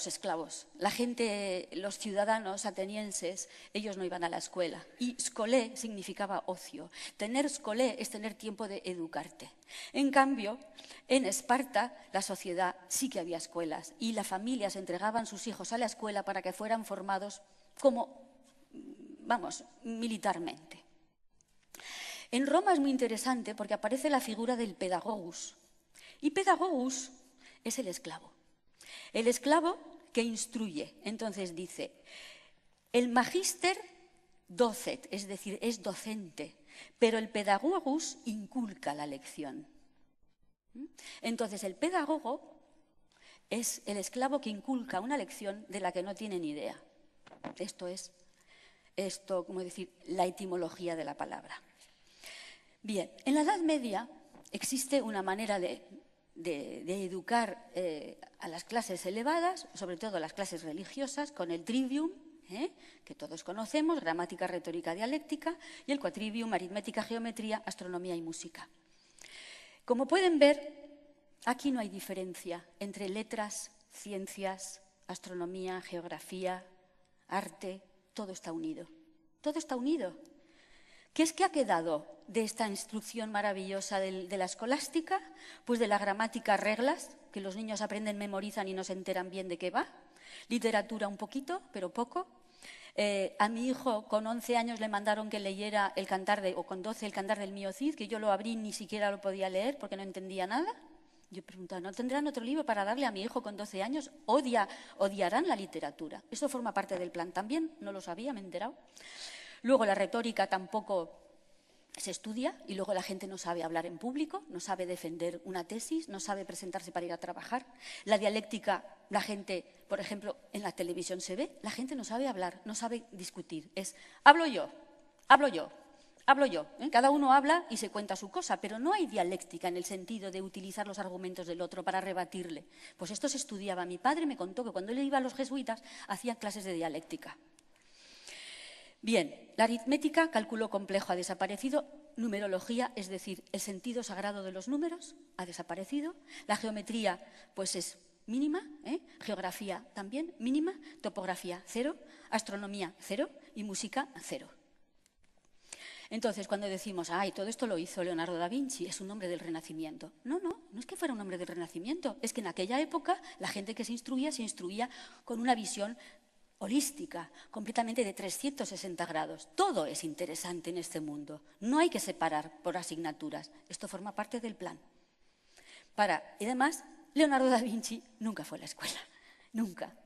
esclavos. La gente, los ciudadanos atenienses, ellos no iban a la escuela. Y scolé significaba ocio. Tener scolé es tener tiempo de educarte. En cambio, en Esparta, la sociedad sí que había escuelas y las familias entregaban sus hijos a la escuela para que fueran formados militarmente. En Roma es muy interesante porque aparece la figura del pedagogus. Y pedagogus es el esclavo. El esclavo que instruye. Entonces dice, el magister docet, es decir, es docente, pero el pedagogus inculca la lección. Entonces el pedagogo es el esclavo que inculca una lección de la que no tiene ni idea. Esto es, la etimología de la palabra. Bien, en la Edad Media existe una manera de educar a las clases elevadas, sobre todo a las clases religiosas, con el trivium, que todos conocemos, gramática, retórica, dialéctica, y el quadrivium, aritmética, geometría, astronomía y música. Como pueden ver, aquí no hay diferencia entre letras, ciencias, astronomía, geografía, arte, todo está unido. Todo está unido. ¿Qué es que ha quedado de esta instrucción maravillosa de la escolástica? Pues de la gramática, reglas, que los niños aprenden, memorizan y no se enteran bien de qué va. Literatura un poquito, pero poco. A mi hijo con 11 años le mandaron que leyera o con 12 el Cantar del Mío Cid, que yo lo abrí y ni siquiera lo podía leer porque no entendía nada. Yo preguntaba, ¿no tendrán otro libro para darle a mi hijo con 12 años? Odiarán la literatura. Eso forma parte del plan también, no lo sabía, me he enterado. Luego la retórica tampoco se estudia y luego la gente no sabe hablar en público, no sabe defender una tesis, no sabe presentarse para ir a trabajar. La dialéctica, la gente, por ejemplo, en la televisión se ve, la gente no sabe hablar, no sabe discutir. Es hablo yo. Cada uno habla y se cuenta su cosa, pero no hay dialéctica en el sentido de utilizar los argumentos del otro para rebatirle. Pues esto se estudiaba. Mi padre me contó que cuando él iba a los jesuitas hacían clases de dialéctica. Bien, la aritmética, cálculo complejo, ha desaparecido. numerología, es decir, el sentido sagrado de los números ha desaparecido. La geometría pues es mínima, geografía también mínima, topografía 0, astronomía 0 y música 0. Entonces, cuando decimos, ay, todo esto lo hizo Leonardo da Vinci, es un hombre del Renacimiento. No es que fuera un hombre del Renacimiento, es que en aquella época la gente que se instruía con una visión holística, completamente de 360 grados. Todo es interesante en este mundo. No hay que separar por asignaturas. Esto forma parte del plan. Y además, Leonardo da Vinci nunca fue a la escuela. Nunca.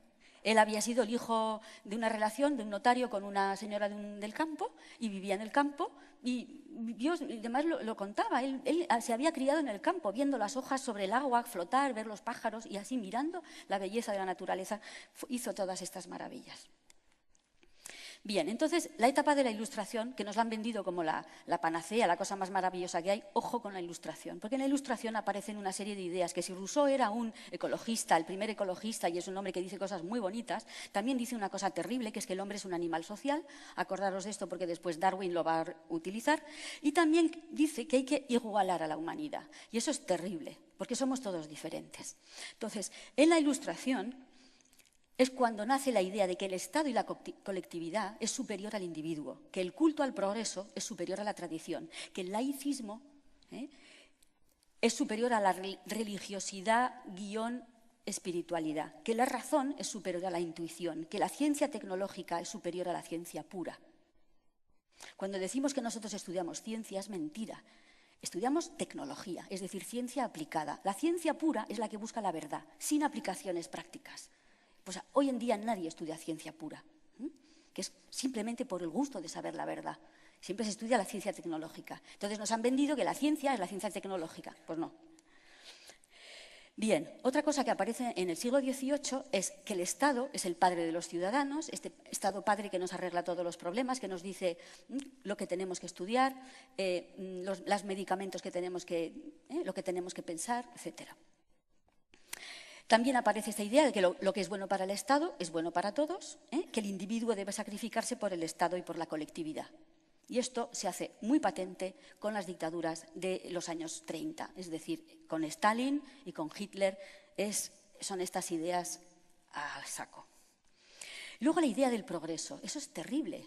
Él había sido el hijo de una relación, de un notario con una señora del campo, y vivía en el campo, y Dios, además lo contaba, él se había criado en el campo, viendo las hojas sobre el agua flotar, ver los pájaros, y así mirando la belleza de la naturaleza, hizo todas estas maravillas. Bien, entonces, la etapa de la Ilustración, que nos la han vendido como la panacea, la cosa más maravillosa que hay, ojo con la Ilustración, porque en la Ilustración aparecen una serie de ideas que si Rousseau era un ecologista, el primer ecologista, y es un hombre que dice cosas muy bonitas, también dice una cosa terrible, que es que el hombre es un animal social, acordaros de esto porque después Darwin lo va a utilizar, y también dice que hay que igualar a la humanidad, y eso es terrible, porque somos todos diferentes. Entonces, en la Ilustración es cuando nace la idea de que el Estado y la colectividad es superior al individuo, que el culto al progreso es superior a la tradición, que el laicismo es superior a la religiosidad espiritualidad, que la razón es superior a la intuición, que la ciencia tecnológica es superior a la ciencia pura. Cuando decimos que nosotros estudiamos ciencia es mentira. Estudiamos tecnología, es decir, ciencia aplicada. La ciencia pura es la que busca la verdad, sin aplicaciones prácticas. Pues hoy en día nadie estudia ciencia pura, que es simplemente por el gusto de saber la verdad. Siempre se estudia la ciencia tecnológica. Entonces nos han vendido que la ciencia es la ciencia tecnológica. Pues no. Bien, otra cosa que aparece en el siglo XVIII es que el Estado es el padre de los ciudadanos, este Estado padre que nos arregla todos los problemas, que nos dice lo que tenemos que estudiar, los medicamentos que tenemos lo que tenemos que pensar, etcétera. También aparece esta idea de que lo que es bueno para el Estado es bueno para todos, que el individuo debe sacrificarse por el Estado y por la colectividad. Y esto se hace muy patente con las dictaduras de los años 30, es decir, con Stalin y con Hitler son estas ideas a saco. Luego la idea del progreso, eso es terrible.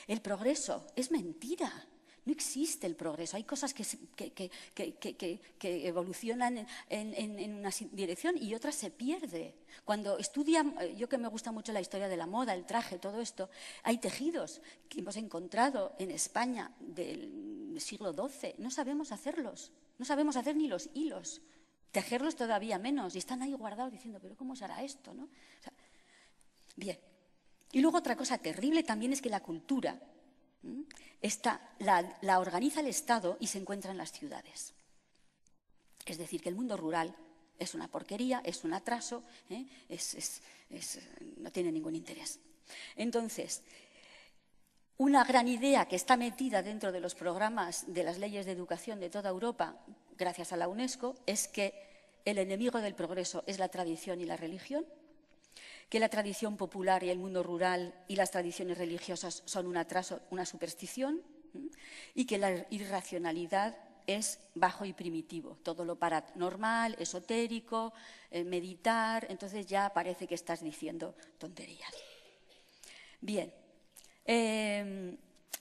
El progreso es mentira. No existe el progreso. Hay cosas que evolucionan en una dirección y otras se pierde. Cuando estudian, yo que me gusta mucho la historia de la moda, el traje, todo esto, hay tejidos que hemos encontrado en España del siglo XII. No sabemos hacerlos. No sabemos hacer ni los hilos. Tejerlos todavía menos. Y están ahí guardados diciendo, ¿pero cómo se hará esto? ¿No? O sea, bien. Y luego otra cosa terrible también es que la cultura la organiza el Estado y se encuentra en las ciudades. Es decir, que el mundo rural es una porquería, es un atraso, no tiene ningún interés. Entonces, una gran idea que está metida dentro de los programas de las leyes de educación de toda Europa, gracias a la UNESCO, es que el enemigo del progreso es la tradición y la religión, que la tradición popular y el mundo rural y las tradiciones religiosas son un atraso, una superstición, y que la irracionalidad es bajo y primitivo, todo lo paranormal, esotérico, meditar, entonces ya parece que estás diciendo tonterías. Bien,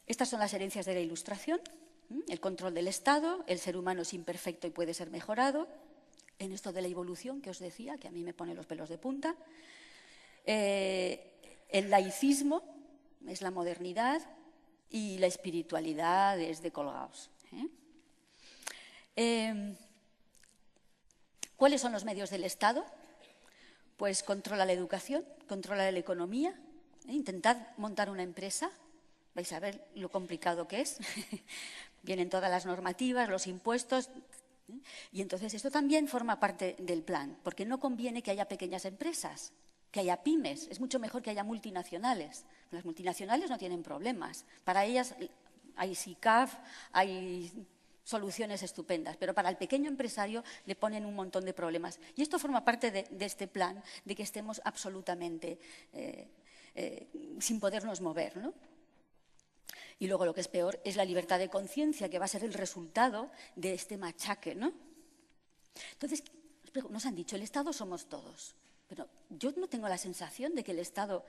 estas son las herencias de la Ilustración, el control del Estado, el ser humano es imperfecto y puede ser mejorado, en esto de la evolución que os decía, que a mí me pone los pelos de punta. El laicismo es la modernidad y la espiritualidad es de colgados. ¿Cuáles son los medios del Estado? Pues controla la educación, controla la economía. Intentad montar una empresa, vais a ver lo complicado que es. Vienen todas las normativas, los impuestos. Y entonces esto también forma parte del plan, porque no conviene que haya pequeñas empresas, que haya pymes, es mucho mejor que haya multinacionales. Las multinacionales no tienen problemas, para ellas hay SICAF, hay soluciones estupendas, pero para el pequeño empresario le ponen un montón de problemas. Y esto forma parte de este plan, de que estemos absolutamente sin podernos mover, ¿no? Y luego lo que es peor es la libertad de conciencia, que va a ser el resultado de este machaque, ¿no? Entonces, nos han dicho, el Estado somos todos. Pero yo no tengo la sensación de que el Estado,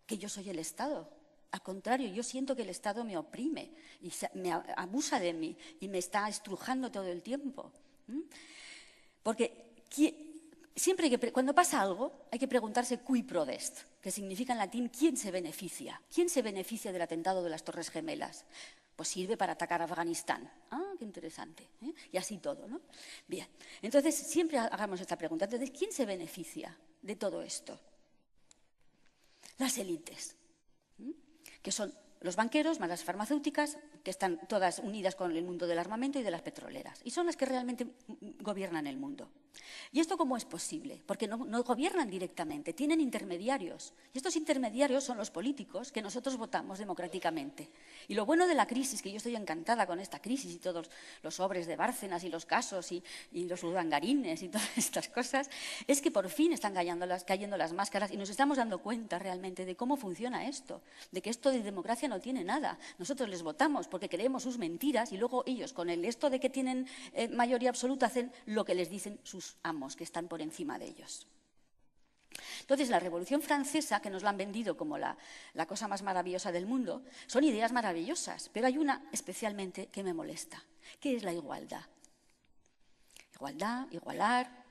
que yo soy el Estado. Al contrario, yo siento que el Estado me oprime y me abusa de mí y me está estrujando todo el tiempo. Porque siempre cuando pasa algo hay que preguntarse cui prodest, que significa en latín ¿quién se beneficia? ¿Quién se beneficia del atentado de las Torres Gemelas? Pues sirve para atacar a Afganistán. Ah, qué interesante. Y así todo, ¿no? Bien, entonces siempre hagamos esta pregunta. Entonces, ¿quién se beneficia de todo esto? Las élites, que son los banqueros más las farmacéuticas, que están todas unidas con el mundo del armamento y de las petroleras. Y son las que realmente gobiernan el mundo. ¿Y esto cómo es posible? Porque no gobiernan directamente, tienen intermediarios. Y estos intermediarios son los políticos que nosotros votamos democráticamente. Y lo bueno de la crisis, que yo estoy encantada con esta crisis y todos los sobres de Bárcenas y los casos y los urdangarines y todas estas cosas, es que por fin están cayendo las máscaras y nos estamos dando cuenta realmente de cómo funciona esto, de que esto de democracia no tiene nada. Nosotros les votamos porque creemos sus mentiras y luego ellos, con el esto de que tienen mayoría absoluta, hacen lo que les dicen sus amos, que están por encima de ellos. Entonces, la Revolución Francesa, que nos la han vendido como la cosa más maravillosa del mundo, son ideas maravillosas, pero hay una especialmente que me molesta, que es la igualdad. Igualdad, igualar.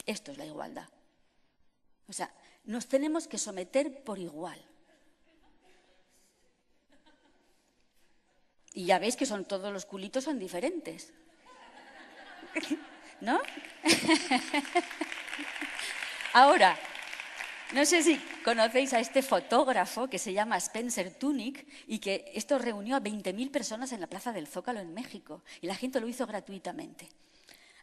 Esto es la igualdad. O sea, nos tenemos que someter por igual. Y ya veis que todos los culitos son diferentes. ¿No? Ahora, no sé si conocéis a este fotógrafo que se llama Spencer Tunick y que esto reunió a 20.000 personas en la Plaza del Zócalo en México y la gente lo hizo gratuitamente.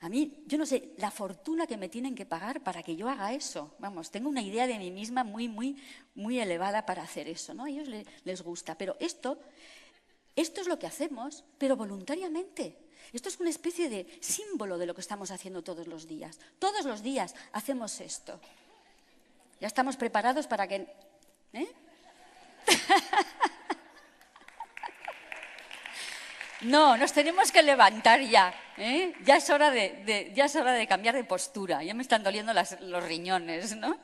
A mí, yo no sé, la fortuna que me tienen que pagar para que yo haga eso. Vamos, tengo una idea de mí misma muy, muy, muy elevada para hacer eso, ¿no? A ellos les gusta, pero esto es lo que hacemos, pero voluntariamente. Esto es una especie de símbolo de lo que estamos haciendo todos los días. Todos los días hacemos esto. Ya estamos preparados para que... No, nos tenemos que levantar ya. Ya es hora de cambiar de postura. Ya me están doliendo los riñones, ¿no?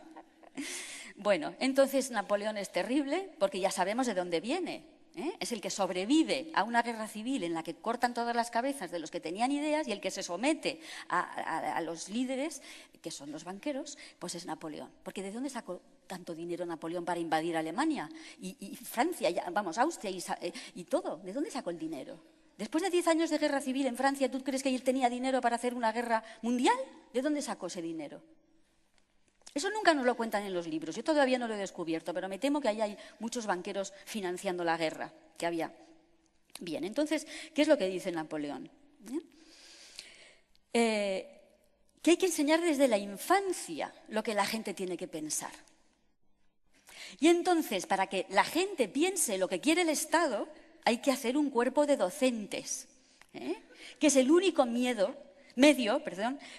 Bueno, entonces Napoleón es terrible porque ya sabemos de dónde viene. Es el que sobrevive a una guerra civil en la que cortan todas las cabezas de los que tenían ideas y el que se somete a los líderes, que son los banqueros, pues es Napoleón. Porque ¿de dónde sacó tanto dinero Napoleón para invadir Alemania y Francia, Austria y todo? ¿De dónde sacó el dinero? Después de 10 años de guerra civil en Francia, ¿tú crees que él tenía dinero para hacer una guerra mundial? ¿De dónde sacó ese dinero? Eso nunca nos lo cuentan en los libros. Yo todavía no lo he descubierto, pero me temo que ahí hay muchos banqueros financiando la guerra que había. Bien, entonces, ¿qué es lo que dice Napoleón? Que hay que enseñar desde la infancia lo que la gente tiene que pensar. Y entonces, para que la gente piense lo que quiere el Estado, hay que hacer un cuerpo de docentes, que es el único medio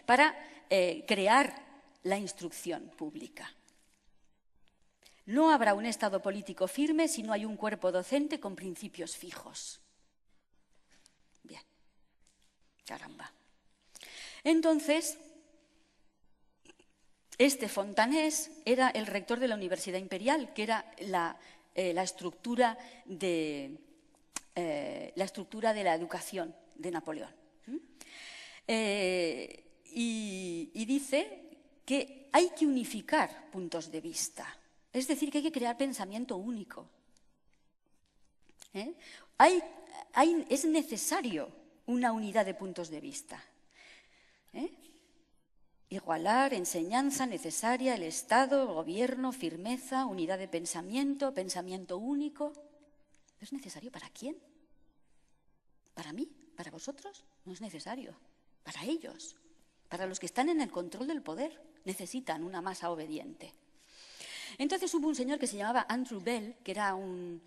para crear la instrucción pública. No habrá un Estado político firme si no hay un cuerpo docente con principios fijos. Bien, caramba. Entonces, este Fontanés era el rector de la Universidad Imperial, que era la estructura de la educación de Napoleón. Y dice que hay que unificar puntos de vista, es decir, que hay que crear pensamiento único. Es necesario una unidad de puntos de vista. Igualar, enseñanza necesaria, el Estado, el gobierno, firmeza, unidad de pensamiento, pensamiento único. ¿Es necesario para quién? ¿Para mí? ¿Para vosotros? No es necesario. Para ellos. Para los que están en el control del poder, necesitan una masa obediente. Entonces hubo un señor que se llamaba Andrew Bell, que era un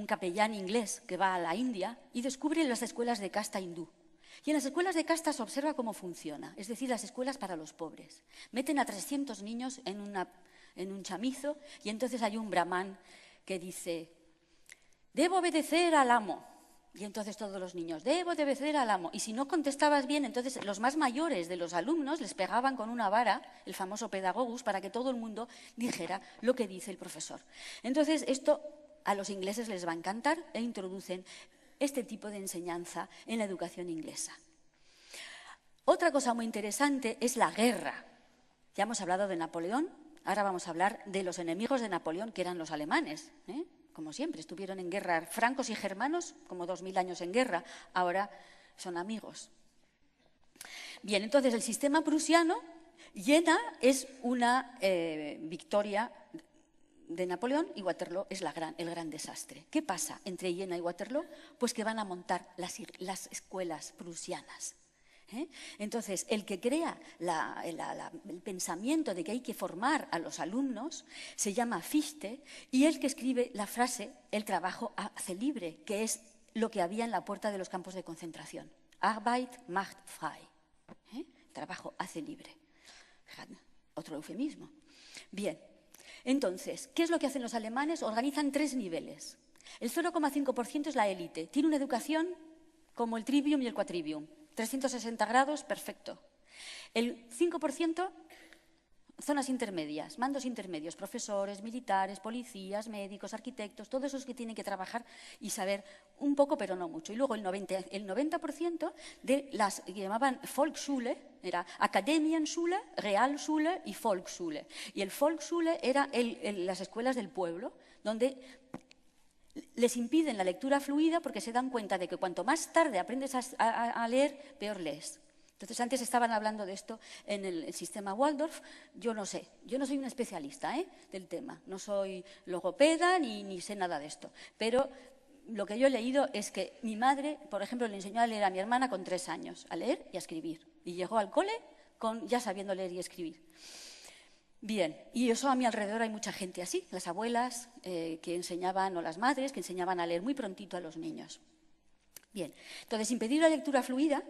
capellán inglés que va a la India y descubre las escuelas de casta hindú. Y en las escuelas de casta se observa cómo funciona, es decir, las escuelas para los pobres. Meten a 300 niños en un chamizo y entonces hay un brahman que dice: debo obedecer al amo. Y entonces todos los niños, debo obedecer al amo. Y si no contestabas bien, entonces los más mayores de los alumnos les pegaban con una vara, el famoso pedagogus, para que todo el mundo dijera lo que dice el profesor. Entonces esto a los ingleses les va a encantar e introducen este tipo de enseñanza en la educación inglesa. Otra cosa muy interesante es la guerra. Ya hemos hablado de Napoleón, ahora vamos a hablar de los enemigos de Napoleón, que eran los alemanes, ¿eh? Como siempre, estuvieron en guerra francos y germanos, como 2000 años en guerra, ahora son amigos. Bien, entonces el sistema prusiano, Jena es una victoria de Napoleón y Waterloo es el gran desastre. ¿Qué pasa entre Jena y Waterloo? Pues que van a montar las escuelas prusianas. Entonces, el que crea el pensamiento de que hay que formar a los alumnos se llama Fichte, y el que escribe la frase, el trabajo hace libre, que es lo que había en la puerta de los campos de concentración. Arbeit macht frei. Trabajo hace libre. Otro eufemismo. Bien, entonces, ¿qué es lo que hacen los alemanes? Organizan 3 niveles. El 0,5% es la élite. Tiene una educación como el trivium y el quadrivium. 360 grados, perfecto. El 5%, zonas intermedias, mandos intermedios, profesores, militares, policías, médicos, arquitectos, todos esos que tienen que trabajar y saber un poco, pero no mucho. Y luego el 90% de las que llamaban Volksschule, era Akademienschule, Realschule y Volksschule. Y el Volksschule era las escuelas del pueblo, donde les impiden la lectura fluida porque se dan cuenta de que cuanto más tarde aprendes a leer, peor lees. Entonces, antes estaban hablando de esto en el sistema Waldorf. Yo no sé, yo no soy una especialista del tema, no soy logopeda ni sé nada de esto, pero lo que yo he leído es que mi madre, por ejemplo, le enseñó a leer a mi hermana con 3 años, a leer y a escribir, y llegó al cole ya sabiendo leer y escribir. Bien, y eso a mi alrededor hay mucha gente así, las abuelas que enseñaban, o las madres que enseñaban a leer muy prontito a los niños. Bien, entonces, impedir la lectura fluida,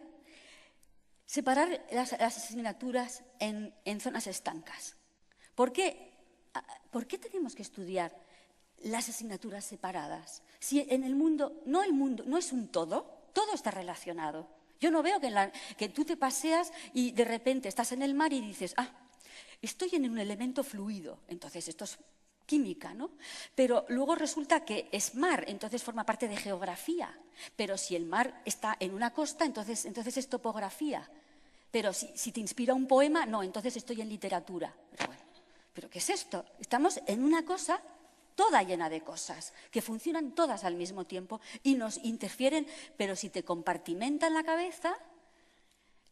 separar las asignaturas en zonas estancas. ¿Por qué tenemos que estudiar las asignaturas separadas? Si en el mundo no es un todo está relacionado. Yo no veo que tú te paseas y de repente estás en el mar y dices, estoy en un elemento fluido, entonces esto es química, ¿no? Pero luego resulta que es mar, entonces forma parte de geografía. Pero si el mar está en una costa, entonces es topografía. Pero si te inspira un poema, no, entonces estoy en literatura. ¿Pero qué es esto? Estamos en una cosa toda llena de cosas, que funcionan todas al mismo tiempo y nos interfieren, pero si te compartimentan la cabeza,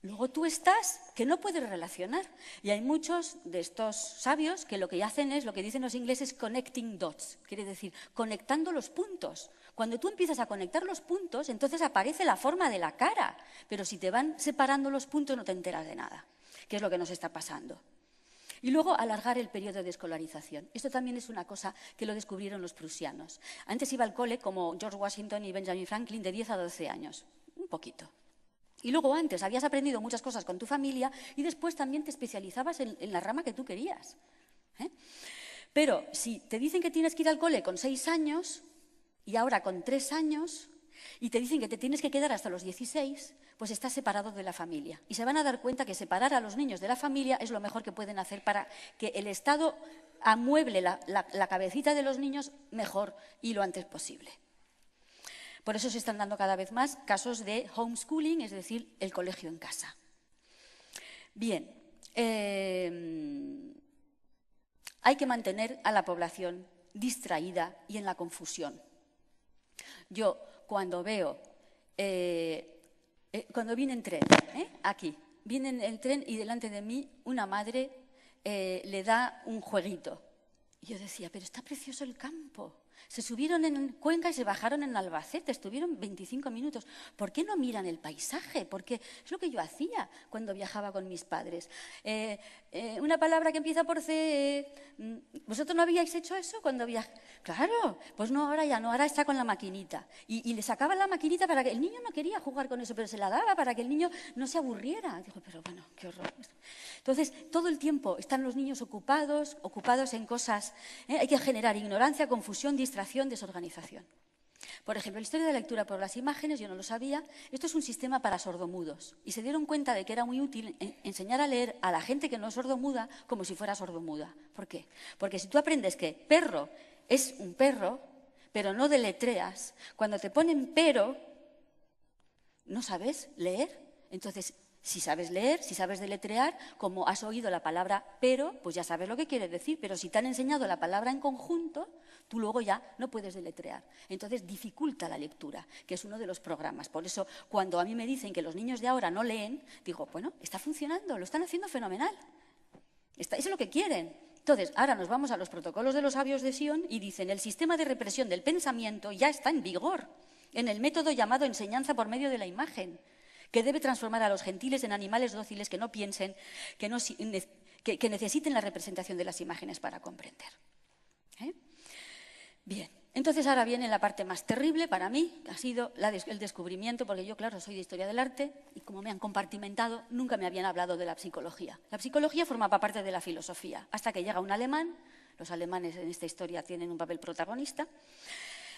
luego tú estás que no puedes relacionar. Y hay muchos de estos sabios que lo que hacen es, lo que dicen los ingleses, connecting dots, quiere decir, conectando los puntos. Cuando tú empiezas a conectar los puntos, entonces aparece la forma de la cara, pero si te van separando los puntos no te enteras de nada, que es lo que nos está pasando. Y luego alargar el periodo de escolarización. Esto también es una cosa que lo descubrieron los prusianos. Antes iba al cole, como George Washington y Benjamin Franklin, de 10 a 12 años, un poquito. Y luego antes habías aprendido muchas cosas con tu familia y después también te especializabas en la rama que tú querías. Pero si te dicen que tienes que ir al cole con 6 años y ahora con 3 años y te dicen que te tienes que quedar hasta los 16, pues estás separado de la familia. Y se van a dar cuenta que separar a los niños de la familia es lo mejor que pueden hacer para que el Estado amueble la cabecita de los niños mejor y lo antes posible. Por eso se están dando cada vez más casos de homeschooling, es decir, el colegio en casa. Bien, hay que mantener a la población distraída y en la confusión. Yo, cuando veo, cuando viene en tren, aquí, viene en el tren y delante de mí una madre le da un jueguito. Y yo decía, pero está precioso el campo. Se subieron en Cuenca y se bajaron en Albacete, estuvieron 25 minutos. ¿Por qué no miran el paisaje? Porque es lo que yo hacía cuando viajaba con mis padres. Una palabra que empieza por C. ¿Vosotros no habíais hecho eso cuando viajáis? Claro, pues no, ahora ya no, ahora está con la maquinita. Y le sacaban la maquinita para que el niño no quería jugar con eso, pero se la daba para que el niño no se aburriera. Digo, pero bueno, qué horror. Entonces, todo el tiempo están los niños ocupados en cosas. Hay que generar ignorancia, confusión, distracción, desorganización. Por ejemplo, la historia de la lectura por las imágenes, yo no lo sabía, esto es un sistema para sordomudos. Y se dieron cuenta de que era muy útil enseñar a leer a la gente que no es sordomuda como si fuera sordomuda. ¿Por qué? Porque si tú aprendes que perro es un perro, pero no deletreas, cuando te ponen pero, no sabes leer. Entonces, si sabes leer, si sabes deletrear, como has oído la palabra pero, pues ya sabes lo que quiere decir. Pero si te han enseñado la palabra en conjunto, tú luego ya no puedes deletrear. Entonces, dificulta la lectura, que es uno de los programas. Por eso, cuando a mí me dicen que los niños de ahora no leen, digo, bueno, está funcionando, lo están haciendo fenomenal. Eso es lo que quieren. Entonces, ahora nos vamos a los protocolos de los sabios de Sion y dicen, el sistema de represión del pensamiento ya está en vigor, en el método llamado enseñanza por medio de la imagen, que debe transformar a los gentiles en animales dóciles que no piensen, que necesiten la representación de las imágenes para comprender. Bien, entonces ahora viene la parte más terrible para mí, que ha sido el descubrimiento, porque yo, claro, soy de historia del arte y como me han compartimentado, nunca me habían hablado de la psicología. La psicología formaba parte de la filosofía, hasta que llega un alemán, los alemanes en esta historia tienen un papel protagonista,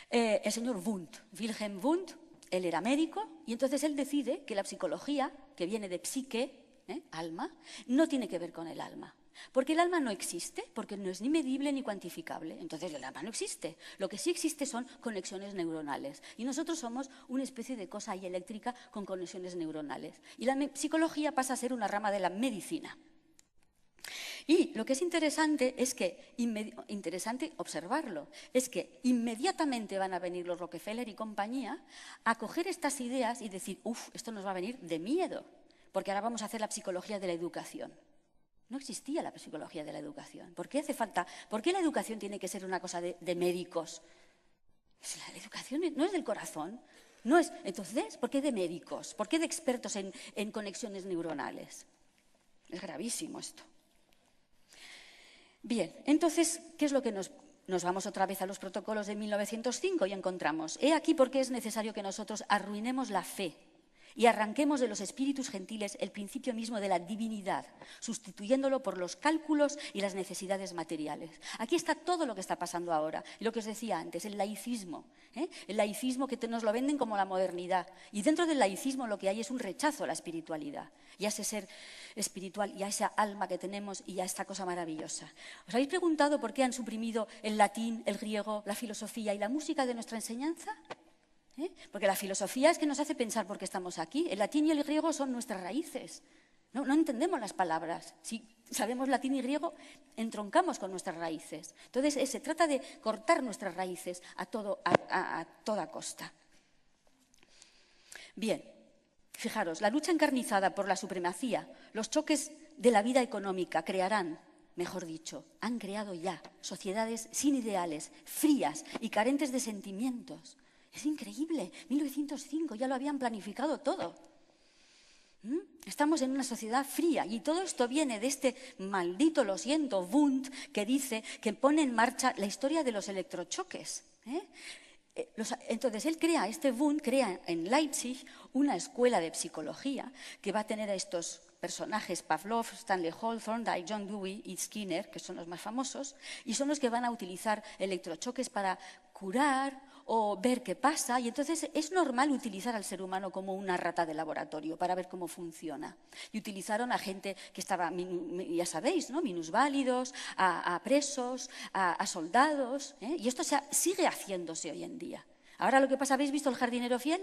el señor Wundt, Wilhelm Wundt. Él era médico y entonces él decide que la psicología, que viene de psique, alma, no tiene que ver con el alma. Porque el alma no existe, porque no es ni medible ni cuantificable. Entonces el alma no existe. Lo que sí existe son conexiones neuronales. Y nosotros somos una especie de cosa ahí eléctrica con conexiones neuronales. Y la psicología pasa a ser una rama de la medicina. Y lo que es interesante es que, interesante observarlo, es que inmediatamente van a venir los Rockefeller y compañía a coger estas ideas y decir, esto nos va a venir de miedo, porque ahora vamos a hacer la psicología de la educación. No existía la psicología de la educación. ¿Por qué hace falta? ¿Por qué la educación tiene que ser una cosa de médicos? La educación no es del corazón. No es. Entonces, ¿por qué de médicos? ¿Por qué de expertos en conexiones neuronales? Es gravísimo esto. Bien, entonces, ¿qué es lo que nos vamos otra vez a los protocolos de 1905 y encontramos? He aquí por qué es necesario que nosotros arruinemos la fe y arranquemos de los espíritus gentiles el principio mismo de la divinidad, sustituyéndolo por los cálculos y las necesidades materiales. Aquí está todo lo que está pasando ahora, y lo que os decía antes, el laicismo que nos lo venden como la modernidad. Y dentro del laicismo lo que hay es un rechazo a la espiritualidad, y a ese ser espiritual, y a esa alma que tenemos, y a esta cosa maravillosa. ¿Os habéis preguntado por qué han suprimido el latín, el griego, la filosofía y la música de nuestra enseñanza? Porque la filosofía es que nos hace pensar por qué estamos aquí. El latín y el griego son nuestras raíces. No entendemos las palabras. Si sabemos latín y griego, entroncamos con nuestras raíces. Entonces, se trata de cortar nuestras raíces a toda costa. Bien, fijaros, la lucha encarnizada por la supremacía, los choques de la vida económica crearán, mejor dicho, han creado ya sociedades sin ideales, frías y carentes de sentimientos. Es increíble, 1905, ya lo habían planificado todo. Estamos en una sociedad fría y todo esto viene de este maldito, lo siento, Wundt, que dice que pone en marcha la historia de los electrochoques. Entonces, Wundt crea en Leipzig una escuela de psicología que va a tener a estos personajes, Pavlov, Stanley Hall, Thorndike, John Dewey y Skinner, que son los más famosos, y son los que van a utilizar electrochoques para curar o ver qué pasa, y entonces es normal utilizar al ser humano como una rata de laboratorio para ver cómo funciona. Y utilizaron a gente que estaba, ya sabéis, ¿no? Minusválidos, a presos, a soldados, y esto sigue haciéndose hoy en día. Ahora lo que pasa, ¿habéis visto El jardinero fiel?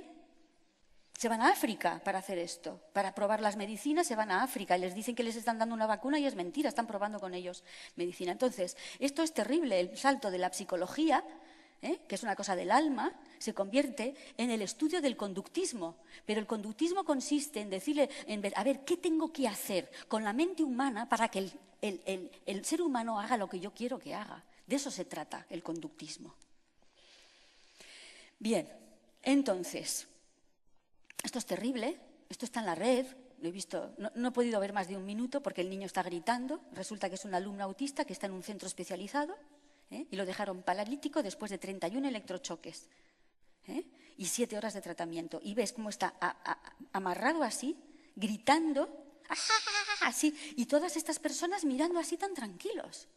Se van a África para hacer esto, para probar las medicinas se van a África y les dicen que les están dando una vacuna y es mentira, están probando con ellos medicina. Entonces, esto es terrible, el salto de la psicología, que es una cosa del alma, se convierte en el estudio del conductismo. Pero el conductismo consiste en decirle, a ver, ¿qué tengo que hacer con la mente humana para que el ser humano haga lo que yo quiero que haga? De eso se trata el conductismo. Bien, entonces, esto es terrible, esto está en la red, lo he visto, no he podido ver más de un minuto porque el niño está gritando, resulta que es un alumno autista que está en un centro especializado, y lo dejaron paralítico después de 31 electrochoques y 7 horas de tratamiento. Y ves cómo está amarrado así, gritando, así, y todas estas personas mirando así tan tranquilos.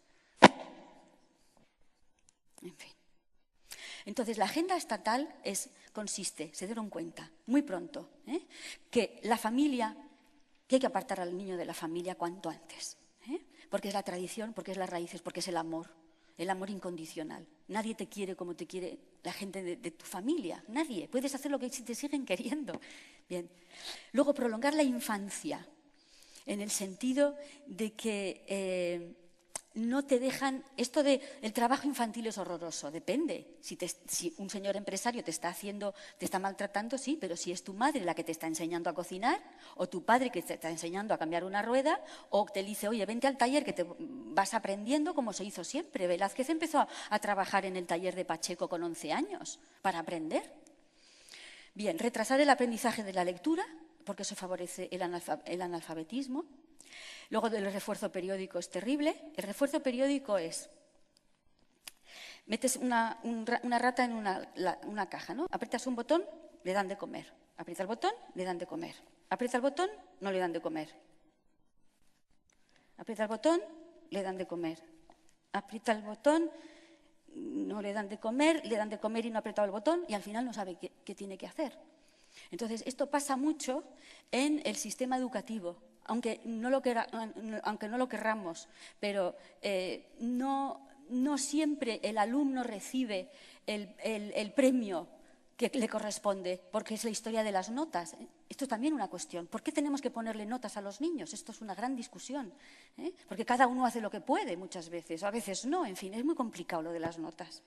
En fin. Entonces, la agenda estatal consiste, se dieron cuenta muy pronto, que la familia, que hay que apartar al niño de la familia cuanto antes, porque es la tradición, porque es las raíces, porque es el amor incondicional. Nadie te quiere como te quiere la gente de tu familia, nadie. Puedes hacer lo que te siguen queriendo. Bien. Luego, prolongar la infancia, en el sentido de que no te dejan… Esto de el trabajo infantil es horroroso, depende. Si un señor empresario te está maltratando, sí, pero si es tu madre la que te está enseñando a cocinar, o tu padre que te está enseñando a cambiar una rueda, o te dice, oye, vente al taller que te vas aprendiendo como se hizo siempre. Velázquez empezó a trabajar en el taller de Pacheco con 11 años para aprender. Bien, retrasar el aprendizaje de la lectura, porque eso favorece el analfabetismo. Luego, el refuerzo periódico es terrible. El refuerzo periódico es, metes una rata en una caja, ¿no? Aprietas un botón, le dan de comer. Aprieta el botón, le dan de comer. Aprieta el botón, no le dan de comer. Aprieta el botón, le dan de comer. Aprieta el botón, no le dan de comer y no ha apretado el botón y al final no sabe qué tiene que hacer. Entonces, esto pasa mucho en el sistema educativo. Aunque no lo querramos, pero no siempre el alumno recibe el premio que le corresponde, porque es la historia de las notas. Esto es también una cuestión. ¿Por qué tenemos que ponerle notas a los niños? Esto es una gran discusión, porque cada uno hace lo que puede muchas veces, o a veces no. En fin, es muy complicado lo de las notas.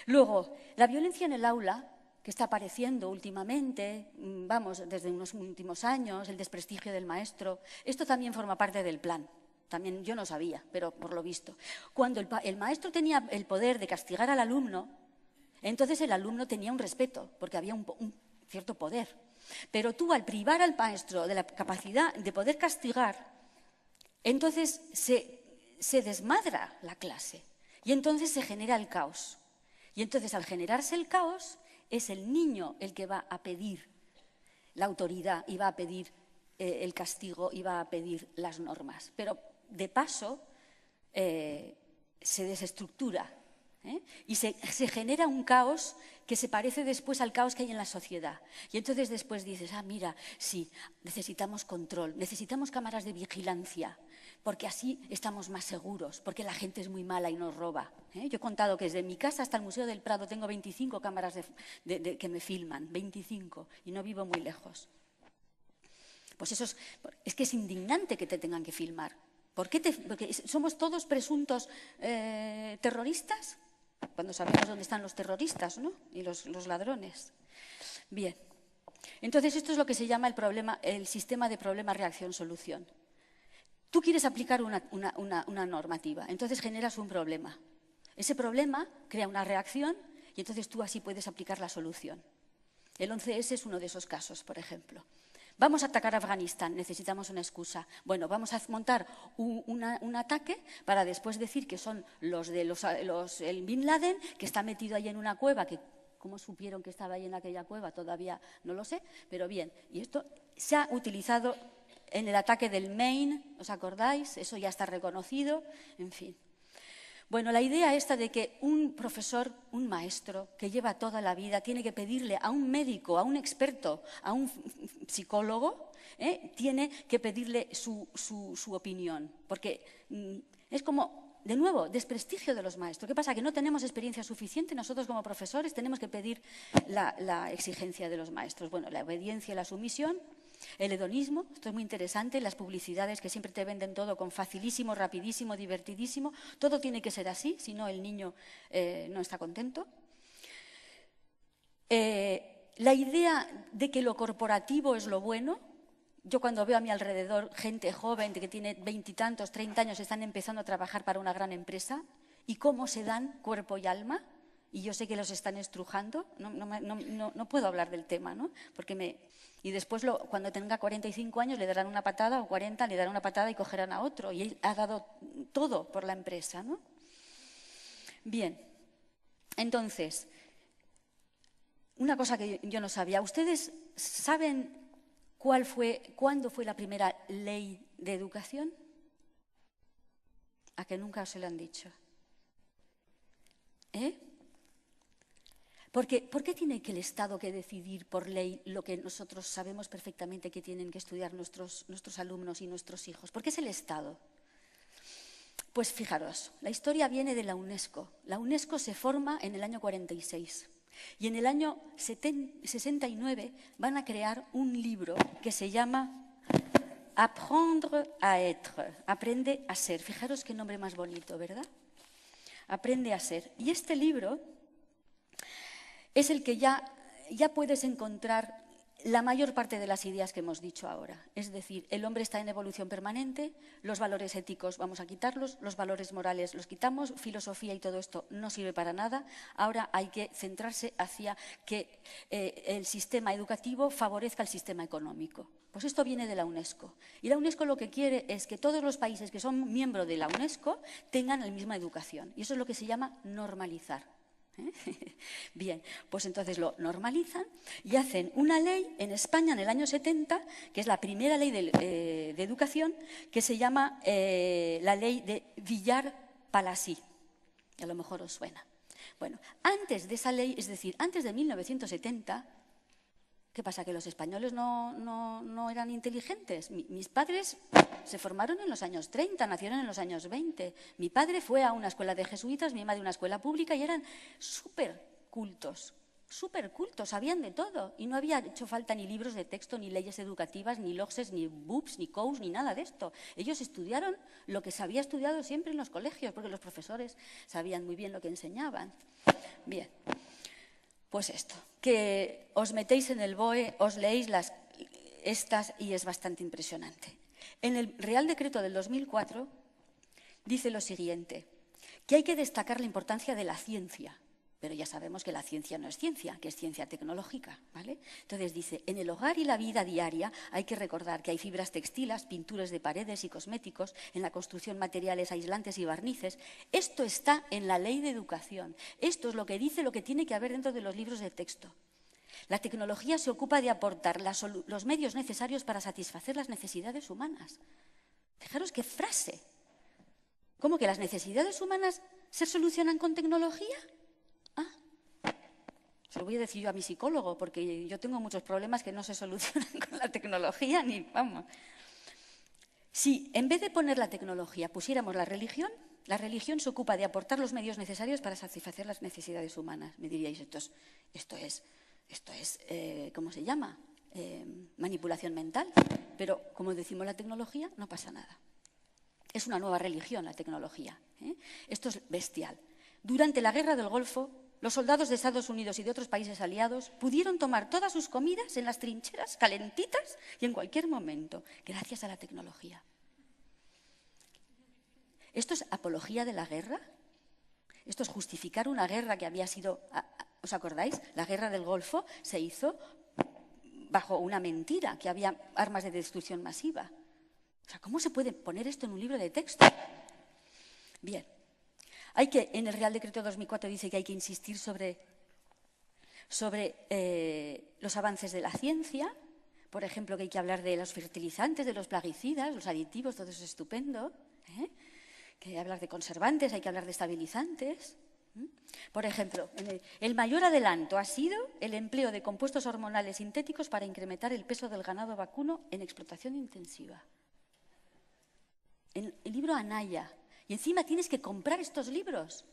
Luego, la violencia en el aula, que está apareciendo últimamente, desde unos últimos años, el desprestigio del maestro. Esto también forma parte del plan. También yo no sabía, pero por lo visto. Cuando el maestro tenía el poder de castigar al alumno, entonces el alumno tenía un respeto, porque había un cierto poder. Pero tú, al privar al maestro de la capacidad de poder castigar, entonces se desmadra la clase y entonces se genera el caos. Y entonces, al generarse el caos, es el niño el que va a pedir la autoridad y va a pedir el castigo y va a pedir las normas. Pero, de paso, se desestructura y se genera un caos que se parece después al caos que hay en la sociedad. Y entonces después dices, mira, sí, necesitamos control, necesitamos cámaras de vigilancia, porque así estamos más seguros, porque la gente es muy mala y nos roba. Yo he contado que desde mi casa hasta el Museo del Prado tengo 25 cámaras que me filman, 25, y no vivo muy lejos. Pues eso es que es indignante que te tengan que filmar. Porque somos todos presuntos terroristas, cuando sabemos dónde están los terroristas, ¿no? Y los ladrones. Bien, entonces esto es lo que se llama el sistema de problema-reacción-solución. Tú quieres aplicar una normativa, entonces generas un problema. Ese problema crea una reacción y entonces tú así puedes aplicar la solución. El 11S es uno de esos casos, por ejemplo. Vamos a atacar a Afganistán, necesitamos una excusa. Bueno, vamos a montar un ataque para después decir que son el Bin Laden, que está metido ahí en una cueva, que cómo supieron que estaba ahí en aquella cueva, todavía no lo sé, pero bien. Y esto se ha utilizado en el ataque del Maine, ¿os acordáis? Eso ya está reconocido, en fin. Bueno, la idea esta de que un profesor, un maestro que lleva toda la vida tiene que pedirle a un médico, a un experto, a un psicólogo, tiene que pedirle su opinión, porque es como, de nuevo, desprestigio de los maestros. ¿Qué pasa? Que no tenemos experiencia suficiente, nosotros como profesores tenemos que pedir la exigencia de los maestros. Bueno, la obediencia y la sumisión. El hedonismo, esto es muy interesante, las publicidades que siempre te venden todo con facilísimo, rapidísimo, divertidísimo, todo tiene que ser así, si no el niño no está contento. La idea de que lo corporativo es lo bueno, yo cuando veo a mi alrededor gente joven que tiene 20 y tantos, 30 años, están empezando a trabajar para una gran empresa y cómo se dan cuerpo y alma, y yo sé que los están estrujando, no puedo hablar del tema, ¿no? Y después, cuando tenga 45 años, le darán una patada, o 40, le darán una patada y cogerán a otro. Y él ha dado todo por la empresa, ¿no? Bien, entonces, una cosa que yo no sabía. ¿Ustedes saben cuándo fue la primera ley de educación? ¿A que nunca se lo han dicho? ¿Por qué tiene que el Estado que decidir por ley lo que nosotros sabemos perfectamente que tienen que estudiar nuestros alumnos y nuestros hijos? ¿Por qué es el Estado? Pues fijaros, la historia viene de la UNESCO. La UNESCO se forma en el año 46 y en el año 69 van a crear un libro que se llama Apprendre à être, aprende a ser. Fijaros qué nombre más bonito, ¿verdad? Aprende a ser. Y este libro es el que ya puedes encontrar la mayor parte de las ideas que hemos dicho ahora. Es decir, el hombre está en evolución permanente, los valores éticos vamos a quitarlos, los valores morales los quitamos, filosofía y todo esto no sirve para nada. Ahora hay que centrarse hacia que el sistema educativo favorezca el sistema económico. Pues esto viene de la UNESCO. Y la UNESCO lo que quiere es que todos los países que son miembros de la UNESCO tengan la misma educación. Y eso es lo que se llama normalizar. Bien, pues entonces lo normalizan y hacen una ley en España en el año 70, que es la primera ley de educación, que se llama la ley de Villar-Palasí. A lo mejor os suena. Bueno, antes de esa ley, es decir, antes de 1970, ¿qué pasa? ¿Que los españoles no eran inteligentes? Mis padres se formaron en los años 30, nacieron en los años 20. Mi padre fue a una escuela de jesuitas, mi madre a una escuela pública y eran súper cultos, sabían de todo. Y no había hecho falta ni libros de texto, ni leyes educativas, ni LOGSES, ni BUPS, ni COUS, ni nada de esto. Ellos estudiaron lo que se había estudiado siempre en los colegios, porque los profesores sabían muy bien lo que enseñaban. Bien. Pues esto, que os metéis en el BOE, os leéis estas y es bastante impresionante. En el Real Decreto del 2004 dice lo siguiente, que hay que destacar la importancia de la ciencia, pero ya sabemos que la ciencia no es ciencia, que es ciencia tecnológica, ¿vale? Entonces dice, en el hogar y la vida diaria hay que recordar que hay fibras textiles, pinturas de paredes y cosméticos, en la construcción materiales aislantes y barnices. Esto está en la ley de educación. Esto es lo que dice lo que tiene que haber dentro de los libros de texto. La tecnología se ocupa de aportar los medios necesarios para satisfacer las necesidades humanas. Fijaros qué frase. ¿Cómo que las necesidades humanas se solucionan con tecnología? Se lo voy a decir yo a mi psicólogo, porque yo tengo muchos problemas que no se solucionan con la tecnología, ni vamos. Si en vez de poner la tecnología pusiéramos la religión se ocupa de aportar los medios necesarios para satisfacer las necesidades humanas. Me diríais, esto es ¿cómo se llama? Manipulación mental. Pero como decimos la tecnología, no pasa nada. Es una nueva religión la tecnología. Esto es bestial. Durante la Guerra del Golfo, los soldados de Estados Unidos y de otros países aliados pudieron tomar todas sus comidas en las trincheras, calentitas y en cualquier momento, gracias a la tecnología. ¿Esto es apología de la guerra? ¿Esto es justificar una guerra que había sido, ¿os acordáis? La Guerra del Golfo se hizo bajo una mentira, que había armas de destrucción masiva. O sea, ¿cómo se puede poner esto en un libro de texto? Bien. En el Real Decreto 2004 dice que hay que insistir sobre los avances de la ciencia, por ejemplo, que hay que hablar de los fertilizantes, de los plaguicidas, los aditivos, todo eso es estupendo, que hay que hablar de conservantes, hay que hablar de estabilizantes. Por ejemplo, el mayor adelanto ha sido el empleo de compuestos hormonales sintéticos para incrementar el peso del ganado vacuno en explotación intensiva. En el libro Anaya. Y encima tienes que comprar estos libros.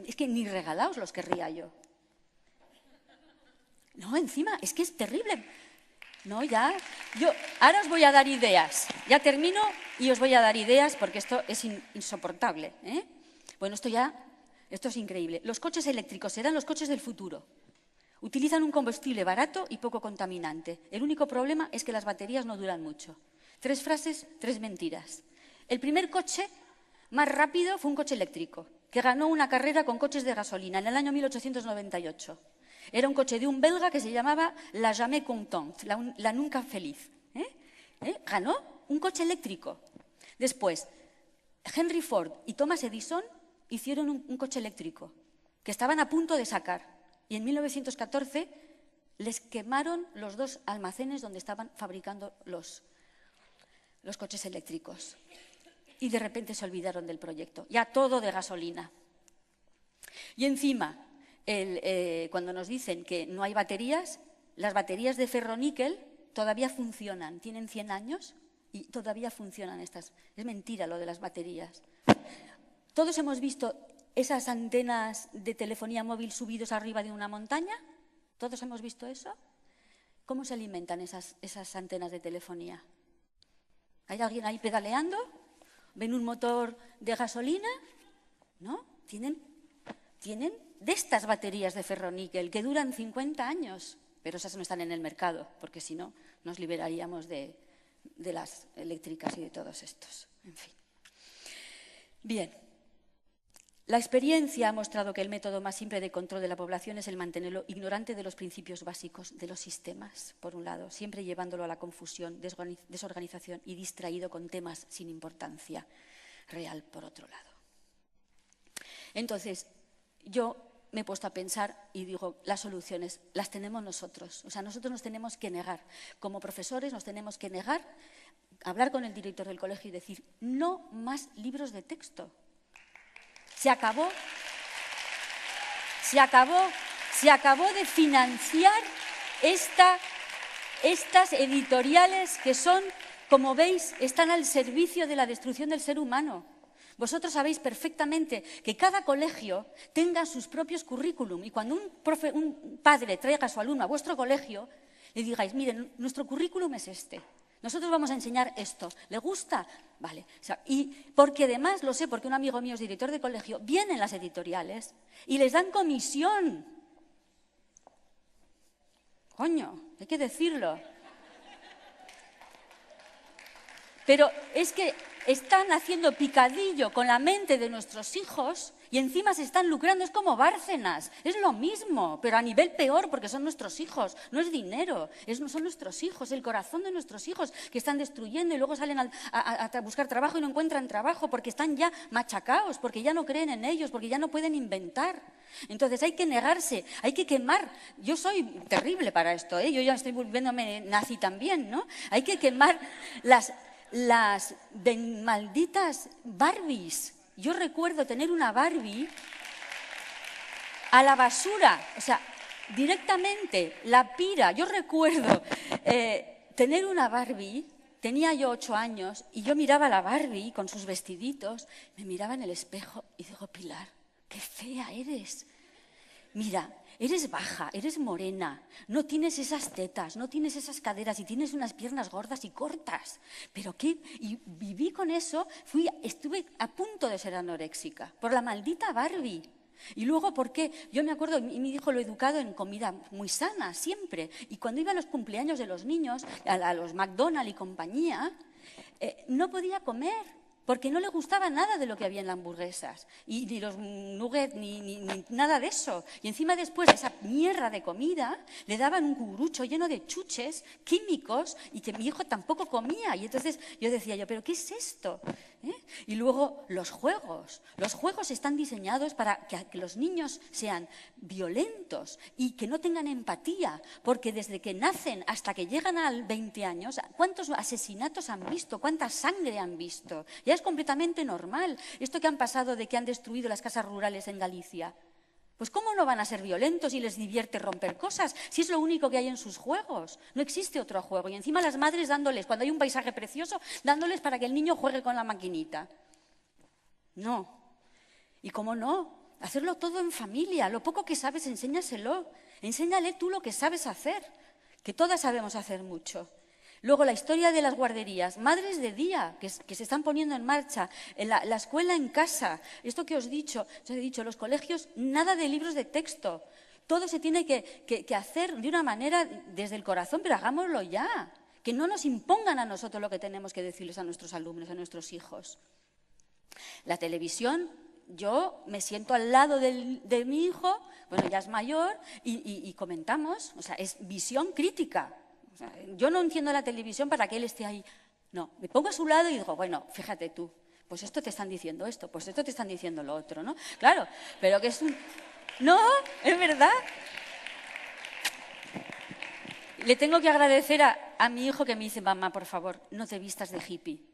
Es que ni regalaos los querría yo. No, encima, es que es terrible. No, ya. Ahora os voy a dar ideas. Ya termino y os voy a dar ideas porque esto es insoportable. Bueno, esto es increíble. Los coches eléctricos serán los coches del futuro. Utilizan un combustible barato y poco contaminante. El único problema es que las baterías no duran mucho. 3 frases, 3 mentiras. El primer coche más rápido fue un coche eléctrico, que ganó una carrera con coches de gasolina en el año 1898. Era un coche de un belga que se llamaba La Jamais Contente, la nunca feliz. Ganó un coche eléctrico. Después, Henry Ford y Thomas Edison hicieron un coche eléctrico, que estaban a punto de sacar. Y en 1914 les quemaron los 2 almacenes donde estaban fabricando los coches eléctricos. Y de repente se olvidaron del proyecto, ya todo de gasolina. Y encima, cuando nos dicen que no hay baterías, las baterías de ferroníquel todavía funcionan, tienen 100 años y todavía funcionan estas. Es mentira lo de las baterías. Todos hemos visto esas antenas de telefonía móvil subidos arriba de una montaña. ¿Todos hemos visto eso? ¿Cómo se alimentan esas antenas de telefonía? ¿Hay alguien ahí pedaleando? ¿Ven un motor de gasolina? ¿No? Tienen de estas baterías de ferroníquel que duran 50 años, pero esas no están en el mercado, porque si no, nos liberaríamos de las eléctricas y de todos estos. En fin. Bien. La experiencia ha mostrado que el método más simple de control de la población es el mantenerlo ignorante de los principios básicos de los sistemas, por un lado, siempre llevándolo a la confusión, desorganización y distraído con temas sin importancia real, por otro lado. Entonces, yo me he puesto a pensar y digo, las soluciones las tenemos nosotros. O sea, nosotros nos tenemos que negar. Como profesores nos tenemos que negar, hablar con el director del colegio y decir, no más libros de texto. Se acabó de financiar estas editoriales que son, como veis, están al servicio de la destrucción del ser humano. Vosotros sabéis perfectamente que cada colegio tenga sus propios currículum y cuando un padre traiga a su alumno a vuestro colegio, le digáis, miren, nuestro currículum es este. Nosotros vamos a enseñar esto. ¿Le gusta? Vale. O sea, y porque además, lo sé, porque un amigo mío es director de colegio, vienen las editoriales y les dan comisión. Coño, hay que decirlo. Pero es que están haciendo picadillo con la mente de nuestros hijos y encima se están lucrando. Es como Bárcenas, es lo mismo, pero a nivel peor porque son nuestros hijos, no es dinero, son nuestros hijos, el corazón de nuestros hijos que están destruyendo y luego salen a buscar trabajo y no encuentran trabajo porque están ya machacados, porque ya no creen en ellos, porque ya no pueden inventar. Entonces hay que negarse, hay que quemar. Yo soy terrible para esto, yo ya estoy volviéndome nazi también, ¿no? Hay que quemar las malditas Barbies. Yo recuerdo tener una Barbie a la basura, o sea, directamente, la pira. Yo recuerdo tener una Barbie, tenía yo 8 años, y yo miraba a la Barbie con sus vestiditos, me miraba en el espejo y digo, Pilar, qué fea eres. Mira, eres baja, eres morena, no tienes esas tetas, no tienes esas caderas y tienes unas piernas gordas y cortas. ¿Pero qué? Y viví con eso, estuve a punto de ser anoréxica por la maldita Barbie. Y luego, ¿por qué? Yo me acuerdo, mi hijo lo he educado en comida muy sana, siempre. Y cuando iba a los cumpleaños de los niños, a los McDonald's y compañía, no podía comer. Porque no le gustaba nada de lo que había en las hamburguesas, y ni los nuggets, ni nada de eso. Y encima después esa mierda de comida le daban un cucurucho lleno de chuches químicos y que mi hijo tampoco comía. Y entonces yo decía, ¿pero qué es esto? Y luego los juegos están diseñados para que los niños sean violentos y que no tengan empatía, porque desde que nacen hasta que llegan a 20 años, ¿cuántos asesinatos han visto? ¿Cuánta sangre han visto? Ya es completamente normal. Esto que han pasado de que han destruido las casas rurales en Galicia. Pues ¿cómo no van a ser violentos y les divierte romper cosas? Si es lo único que hay en sus juegos. No existe otro juego. Y encima las madres dándoles, cuando hay un paisaje precioso, dándoles para que el niño juegue con la maquinita. No. ¿Y cómo no? Hacerlo todo en familia. Lo poco que sabes, enséñaselo. Enséñale tú lo que sabes hacer, que todas sabemos hacer mucho. Luego, la historia de las guarderías, madres de día, que se están poniendo en marcha, la escuela en casa, esto que os he dicho, los colegios, nada de libros de texto. Todo se tiene que hacer de una manera desde el corazón, pero hagámoslo ya. Que no nos impongan a nosotros lo que tenemos que decirles a nuestros alumnos, a nuestros hijos. La televisión, yo me siento al lado de mi hijo, bueno, ya es mayor, y comentamos, o sea, es visión crítica. O sea, yo no enciendo la televisión para que él esté ahí. No, me pongo a su lado y digo, bueno, fíjate tú, pues esto te están diciendo esto, pues esto te están diciendo lo otro, ¿no? Claro, pero que es un... No, es verdad. Le tengo que agradecer a mi hijo que me dice, mamá, por favor, no te vistas de hippie.